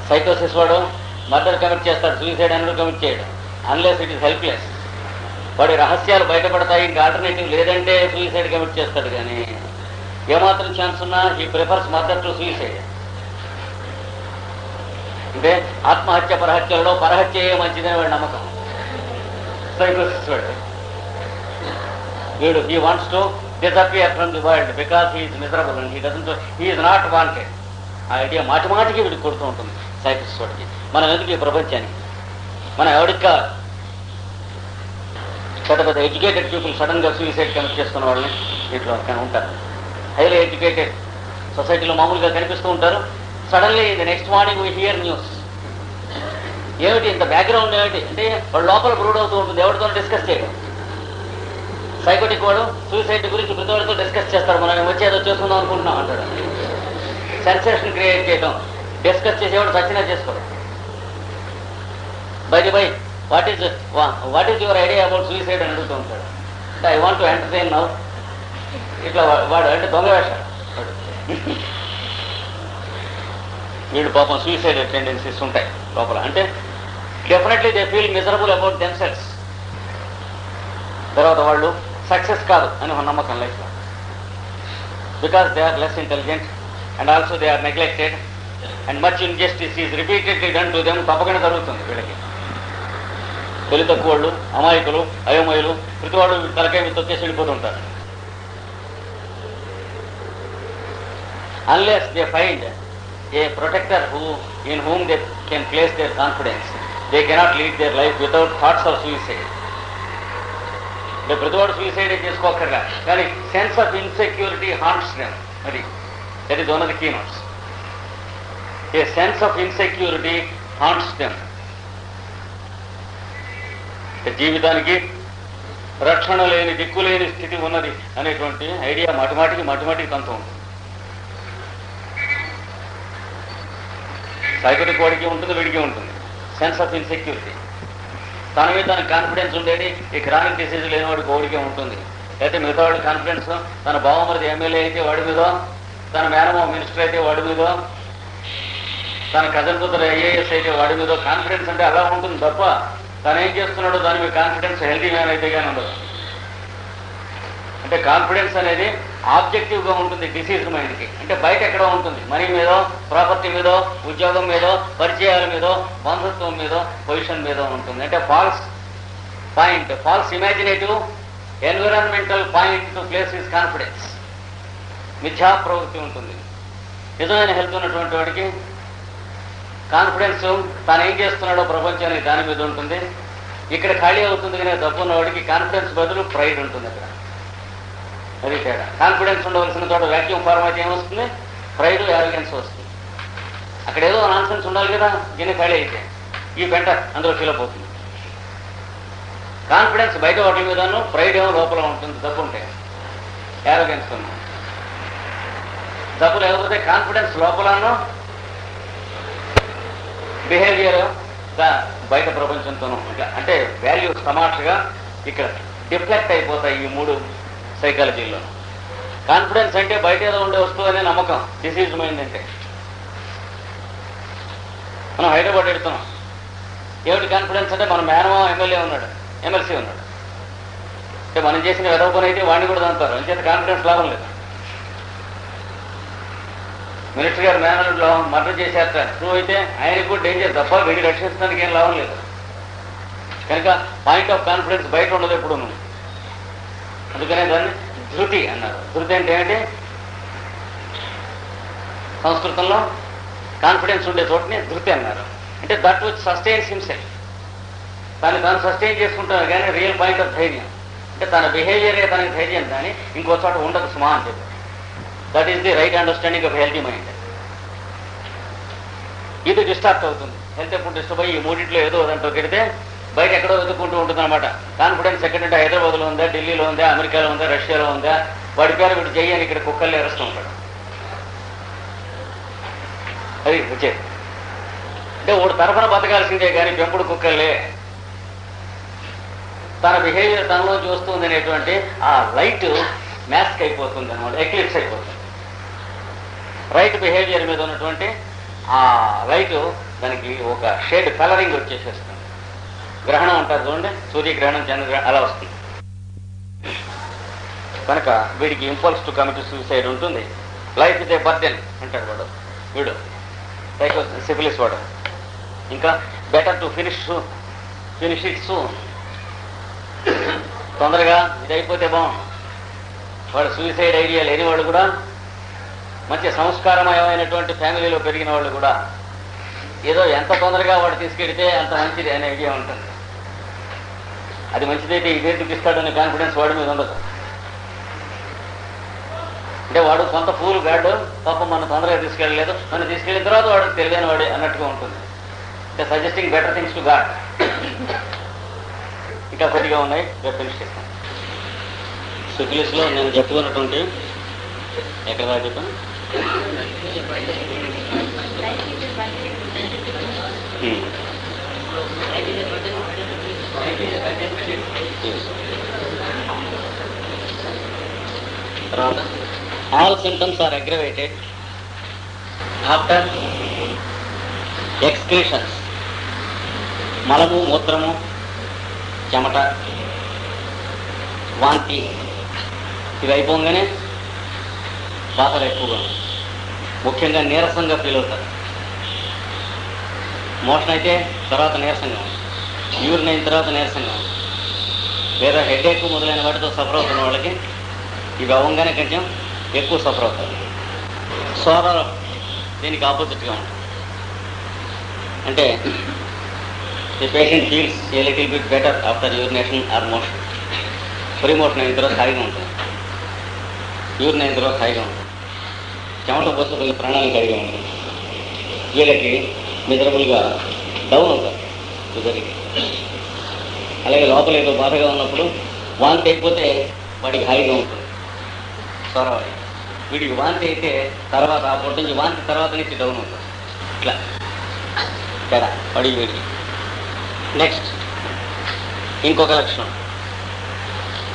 సైకోసిస్ వాడు మర్డర్ కమిట్ చేస్తాడు, సూసైడ్ అనేది కమిట్ చేయడు. Unless it is helpless. వాడి రహస్యాలు బయటపడతాయి, ఇంకా ఆల్టర్నేటివ్ లేదంటే సూసైడ్ కమిట్ చేస్తాడు. కానీ ఏమాత్రం ఛాన్స్ ఉన్నా he prefers murder to suicide. అంటే ఆత్మహత్య పరహత్యలలో పరహత్యే మంచిదని వాడి నమ్మకం. సైకోసిస్ వాడు వీడు he wants to disappear from the world because he is miserable and he doesn't, he is not wanted. ఆ ఐడియా మాటి మాటికి వీడికి కొడుతూ ఉంటుంది సైకోసిస్ వాడికి. మనం ఎందుకు ఈ ప్రపంచానికి? మనం ఎవరికి కాదు. పెద్ద పెద్ద ఎడ్యుకేటెడ్ పీపుల్ సడన్ గా సూసైడ్ కమిట్ చేసుకున్న వాళ్ళని వీటిలో ఉంటారు. హైలీ ఎడ్యుకేటెడ్ సొసైటీలో మామూలుగా కనిపిస్తూ ఉంటారు. Suddenly the next morning we here news. ఏమిటి ఇంత బ్యాక్గ్రౌండ్ ఏమిటి అంటే వాడు లోపల బ్రూడ్ అవుతూ ఉంటుంది. ఎవరితో డిస్కస్ చేయడం. సైకోటిక్ వాడు సూసైడ్ గురించి ప్రతి వాడితో డిస్కస్ చేస్తాడు. మనం వచ్చేదో చేసుకుందాం అనుకుంటున్నాం అంటాడు. సెన్సేషన్ క్రియేట్ చేయడం. డిస్కస్ చేసేవాడు సచ్చినా చేసుకోడు. By what is your idea about suicide అని అడుగుతూ ఉంటాడు. అంటే I want to entertain now. ఇట్లా వాడు అంటే దొంగ వేషాడు. వీళ్ళు పాపం సూసైడ్ టెండెన్సీస్ ఉంటాయి లోపల. అంటే definitely they feel miserable about themselves. తర్వాత వాళ్ళు సక్సెస్ కాదు అని ఒక నమ్మకం లైఫ్లో, because they are less intelligent and also they are neglected and much injustice is repeatedly done to them. తప్పకుండా జరుగుతుంది వీళ్ళకి. తొలి తక్కువ వాళ్ళు, అమాయకులు, అయోమయులు, ప్రతివాడు తలకాయ తొక్కేసి వెళ్ళిపోతుంటారు. Unless they find a protector in whom they can place their confidence, they cannot lead their life without thoughts of suicide. అంటే ప్రతివాడు సూసైడ్ చేసుకోకర్లా, కానీ sense of insecurity haunts them. అది that is one of the key notes. A sense of insecurity haunts them. జీవితానికి రక్షణ లేని, దిక్కు లేని స్థితి ఉన్నది అనేటువంటి ఐడియా మాటిమాటికి తంతు ఉంటుంది. సైకోటిక్ వాడికి ఉంటుంది, వీడికి ఉంటుంది. సెన్స్ ఆఫ్ ఇన్సెక్యూరిటీ, తన మీద తనకు కాన్ఫిడెన్స్ ఉండేది ఈ క్రానిక్ డిసీజ్ లేని వాడికి ఓడికే ఉంటుంది. అయితే మిగతా వాడి కాన్ఫిడెన్స్, తన బావమరిది ఎమ్మెల్యే అయితే వాడి మీద, తన మేనమో మినిస్టర్ అయితే వాడి మీద, తన కజన్ కూతురు ఐఏఎస్ అయితే వాడి మీద కాన్ఫిడెన్స్ అంటే అలా ఉంటుంది తప్ప తను ఏం చేస్తున్నాడో దాని మీద కాన్ఫిడెన్స్ హెల్తీ మ్యాన్ అయితే కానీ ఉండదు. అంటే కాన్ఫిడెన్స్ అనేది ఆబ్జెక్టివ్గా ఉంటుంది డిసీజ్ మైండ్కి. అంటే బయట ఎక్కడో ఉంటుంది, మనీ మీదో, ప్రాపర్టీ మీదో, ఉద్యోగం మీదో, పరిచయాల మీదో, బంధుత్వం మీదో, పొజిషన్ మీదో ఉంటుంది. అంటే false point, false imaginative environmental point to place his confidence. మిథ్యా ప్రవృత్తి ఉంటుంది. నిజమైన హెల్త్ ఉన్నటువంటి వాడికి కాన్ఫిడెన్స్ తాను ఏం చేస్తున్నాడో ప్రపంచానికి దాని మీద ఉంటుంది. ఇక్కడ ఖాళీ అవుతుంది కానీ డబ్బు ఉన్నవాడికి కాన్ఫిడెన్స్ బదులు ప్రైడ్ ఉంటుంది. అక్కడ అది తేడా. కాన్ఫిడెన్స్ ఉండవలసిన చోట వ్యాక్యూమ్ ఫార్మ్ అయితే ఏమొస్తుంది? ప్రైడ్, యారోగెన్స్ వస్తుంది. అక్కడ ఏదో నాన్సెన్స్ ఉండాలి కదా, గిన్నె ఖాళీ అయితే ఈ పెంట అందులో ఫీలప్ అవుతుంది. కాన్ఫిడెన్స్ బయట వాటి మీదను, ప్రైడ్ ఏమో లోపల ఉంటుంది. డబ్బు ఉంటే యారోగెన్స్ ఉంది. డబ్బు లేకపోతే కాన్ఫిడెన్స్ లోపలను, బిహేవియర్ బయట ప్రపంచంతోనూ. అంటే వాల్యూస్ తమాషగా ఇక్కడ డిఫ్లెక్ట్ అయిపోతాయి ఈ మూడు సైకాలజీలో. కాన్ఫిడెన్స్ అంటే బయట ఏదో ఉండే వస్తువు అనే నమ్మకం. డిసీజ్ మైండ్ అంటే మనం హైదరాబాద్ వెళ్తున్నాం. ఏమిటి కాన్ఫిడెన్స్ అంటే మన మేనమా ఎమ్మెల్యే ఉన్నాడు, ఎమ్మెల్సీ ఉన్నాడు. అంటే మనం చేసిన వెదవ పని అయితే వాడిని కూడా దంతారు. అంచేత కాన్ఫిడెన్స్ లాభం లేదు. మినిస్టర్ గారు మేనల్లో మర్డర్ చేసేట ట్రూ అయితే ఆయనకు కూడా డేంజర్ తప్ప వీడిని రక్షించడానికి ఏం లాభం లేదు. కనుక పాయింట్ ఆఫ్ కాన్ఫిడెన్స్ బయట ఉండదు ఎప్పుడు. అందుకనే దాన్ని ధృతి అన్నారు. ధృతి అంటే ఏంటి? సంస్కృతంలో కాన్ఫిడెన్స్ ఉండే చోటని ధృతి అన్నారు. అంటే దట్ విచ్ సస్టైన్స్ హిమ్సెల్ఫ్. తాను సస్టైన్ చేసుకుంటారు కానీ రియల్ పాయింట్ ఆఫ్ ధైర్యం అంటే తన బిహేవియరే తనకి ధైర్యం కానీ ఇంకో చోట ఉండదు సుమా అని చెప్పి. That is the right understanding of healthy mind. ఇది డిస్టర్బ్ అవుతుంది. హెల్త్ ఎప్పుడు డిస్టర్బ్ అయ్యి ఈ మూడింట్లో ఏదో దాంట్లో కెడితే బయట ఎక్కడో వెతుక్కుంటూ ఉంటుంది అనమాట. కాన్ఫిడెన్స్ ఎక్కడంటే హైదరాబాద్లో ఉందా, ఢిల్లీలో ఉందా, అమెరికాలో ఉందా, రష్యాలో ఉందా, వాడి పేరు వీడు జై అని ఇక్కడ కుక్కల్ని అరెస్ట్ ఉంటాడు. అది వచ్చేది. అంటే వాడు తరఫున బతకాల్సిందే కానీ పెంపుడు కుక్కల్లే. తన బిహేవియర్ తనలో చూస్తుంది అనేటువంటి ఆ లైట్ మ్యాస్క్ అయిపోతుంది అనమాట, ఎక్లిప్స్ అయిపోతుంది. రైట్ బిహేవియర్ మీద ఉన్నటువంటి ఆ లైట్ దానికి ఒక షేడ్ కలరింగ్ వచ్చేసేస్తుంది. గ్రహణం అంటారు చూడండి, సూర్యగ్రహణం, చంద్రగ్రహణం అలా వస్తుంది. కనుక వీడికి ఇంపల్స్ టు కమిట్ సూసైడ్ ఉంటుంది. లైఫ్ ఇస్ ఏ బర్డెన్ అంటాడు వాడు, వీడు సైకో సిఫిలిస్ వాడు. ఇంకా better to finish it soon, తొందరగా ఇది అయిపోతే బాగుంది. వాడు సూసైడ్ ఐడియా లేనివాడు కూడా, మంచి సంస్కారమయమైనటువంటి ఫ్యామిలీలో పెరిగిన వాళ్ళు కూడా ఏదో ఎంత తొందరగా వాడు తీసుకెడితే అంత మంచిది అనే ఐడియా ఉంటుంది. అది మంచిదైతే ఇదే చూపిస్తాడనే కాన్ఫిడెన్స్ వాడి మీద ఉండదు. అంటే వాడు కొంత ఫూల్ గాడు, పాపం మన తొందరగా తీసుకెళ్ళలేదు, మనం తీసుకెళ్ళిన తర్వాత వాడు తెలియని వాడే అన్నట్టుగా ఉంటుంది. అంటే suggesting better things to God. ఇంకా కొద్దిగా ఉన్నాయి, రేపు ఫినిష్ చేస్తాను. సిఫిలిస్లో నేను చెప్పుకున్నటువంటి ఎక్కడ దాకా చెప్పాను? తర్వాత all symptoms are aggravated after ఎక్స్క్రీషన్స్, మలము, మూత్రము, చెమట, వాంతి, ఇవి అయిపోగానే బాధలు ఎక్కువగా, ముఖ్యంగా నీరసంగా ఫీల్ అవుతారు. మోషన్ అయితే తర్వాత నీరసంగా ఉంది, యూరిన్ అయిన తర్వాత నీరసంగా ఉంది, లేదా హెడేక్ మొదలైన వాటితో సఫర్ అవుతున్న వాళ్ళకి ఇవి అవ్వగానే కొంచెం ఎక్కువ సఫర్ అవుతారు. సోర దీనికి ఆపోజిట్గా ఉంటుంది. అంటే the patient feels a little bit better after urination are motion. Free motion అయిన తర్వాత హాయిగా ఉంటుంది, యూరిన్ అయిన తర్వాత హాయిగా ఉంటుంది, చెమట పోస్తే కొంచెం ప్రాణానికి హాయిగా ఉంటుంది. వీళ్ళకి మిజరబుల్గా డౌన్ అవుతారు కుదరికి. అలాగే లోపల ఏదో బాధగా ఉన్నప్పుడు వాంతి అయిపోతే వాడికి హాయిగా ఉంటుంది స్వరవాడి. వీడికి వాంతి అయితే తర్వాత ఆ పొట్టు నుంచి వాంతి తర్వాత నుంచి డౌన్ అవుతుంది. ఇట్లా తేడా వాడికి వీడికి. నెక్స్ట్ ఇంకొక లక్షణం,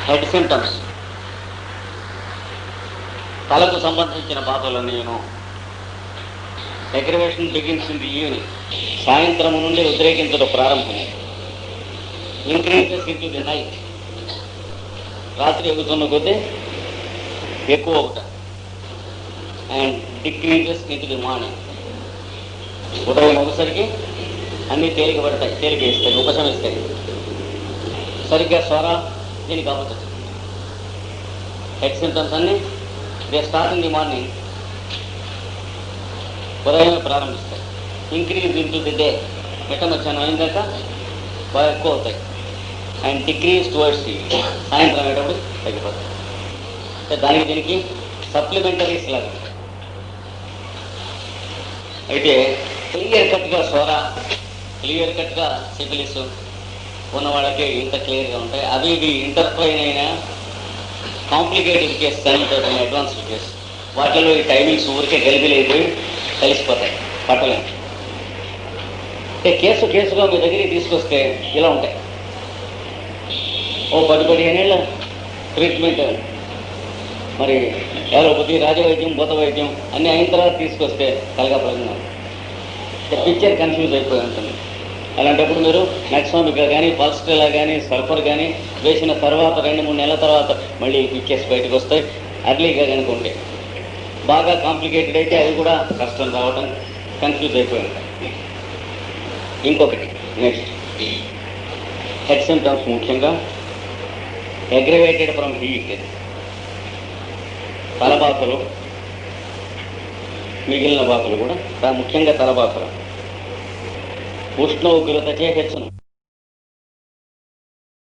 హెడ్ సింటమ్స్. తలకు సంబంధించిన బాధలన్నీను. Aggravation begins in the evening. సాయంత్రం నుండి ఉద్రేకించడం ప్రారంభం. Increases into the night. రాత్రి ఎగుతున్న కొద్దీ ఎక్కువ అవుతాయి. And decreases into the morning. ఉదయం ఒకసరికి అన్నీ తేలిక పడతాయి, తేలిక ఇస్తాయి, ఉపశమిస్తాయి. సరిగ్గా స్వర దీనికి ఆపోజిట్. హెడ్ సింటమ్స్ అన్నీ they start in the morning, ఉదయమే ప్రారంభిస్తాయి. Increase into the day, మిట్టమధ్యాహ్నం అయిందాక బాగా ఎక్కువ అవుతాయి. అండ్ డిక్రీజ్ టువర్డ్స్ ది సాయంత్రం అయ్యేటప్పుడు తగ్గిపోతాయి. అంటే దానికి దీనికి సప్లిమెంటరీస్ లాగా ఉంటాయి. అయితే క్లియర్ కట్గా స్వర, క్లియర్ కట్గా సిఫిలిస్ ఉన్న వాళ్ళకి ఇంత క్లియర్గా ఉంటాయి. అవి ఇవి ఇంటర్ప్లైన్ అయిన కాంప్లికేటెడ్ కేసు అని అడ్వాన్స్డ్ కేసు, వాటిలో ఈ టైమింగ్స్ ఊరికే గలిబిలైపోయి కలిసిపోతాయి, పట్టలేము. అంటే కేసుగా మీ దగ్గరికి తీసుకొస్తే ఇలా ఉంటాయి. ఓ 10-15 ఏళ్ళ ట్రీట్మెంట్, మరి ఏలోపతి, రాజవైద్యం, భూత వైద్యం అన్నీ అయిన తర్వాత తీసుకొస్తే కలగపడంగా పిక్చర్ కన్ఫ్యూజ్ అయిపోయి ఉంటుంది. అలాంటప్పుడు మీరు నెక్సామికా కానీ, పల్స్టెలా కానీ, సల్ఫర్ కానీ వేసిన తర్వాత 2-3 నెలల తర్వాత మళ్ళీ పిక్చర్స్ బయటకు వస్తాయి. అర్లీగా కనుకుంటే బాగా కాంప్లికేటెడ్ అయితే అది కూడా కష్టం రావడం, కన్ఫ్యూజ్ అయిపోయి ఉంటాయి. ఇంకొకటి నెక్స్ట్ హెడ్ సింటమ్స్, ముఖ్యంగా అగ్రివేటెడ్ ఫ్రమ్ హీట్. తలబాతలు, మిగిలిన బాతలు కూడా, ముఖ్యంగా తలబాతలు ఉష్ణ ఉగ్రతచే హెచ్చును.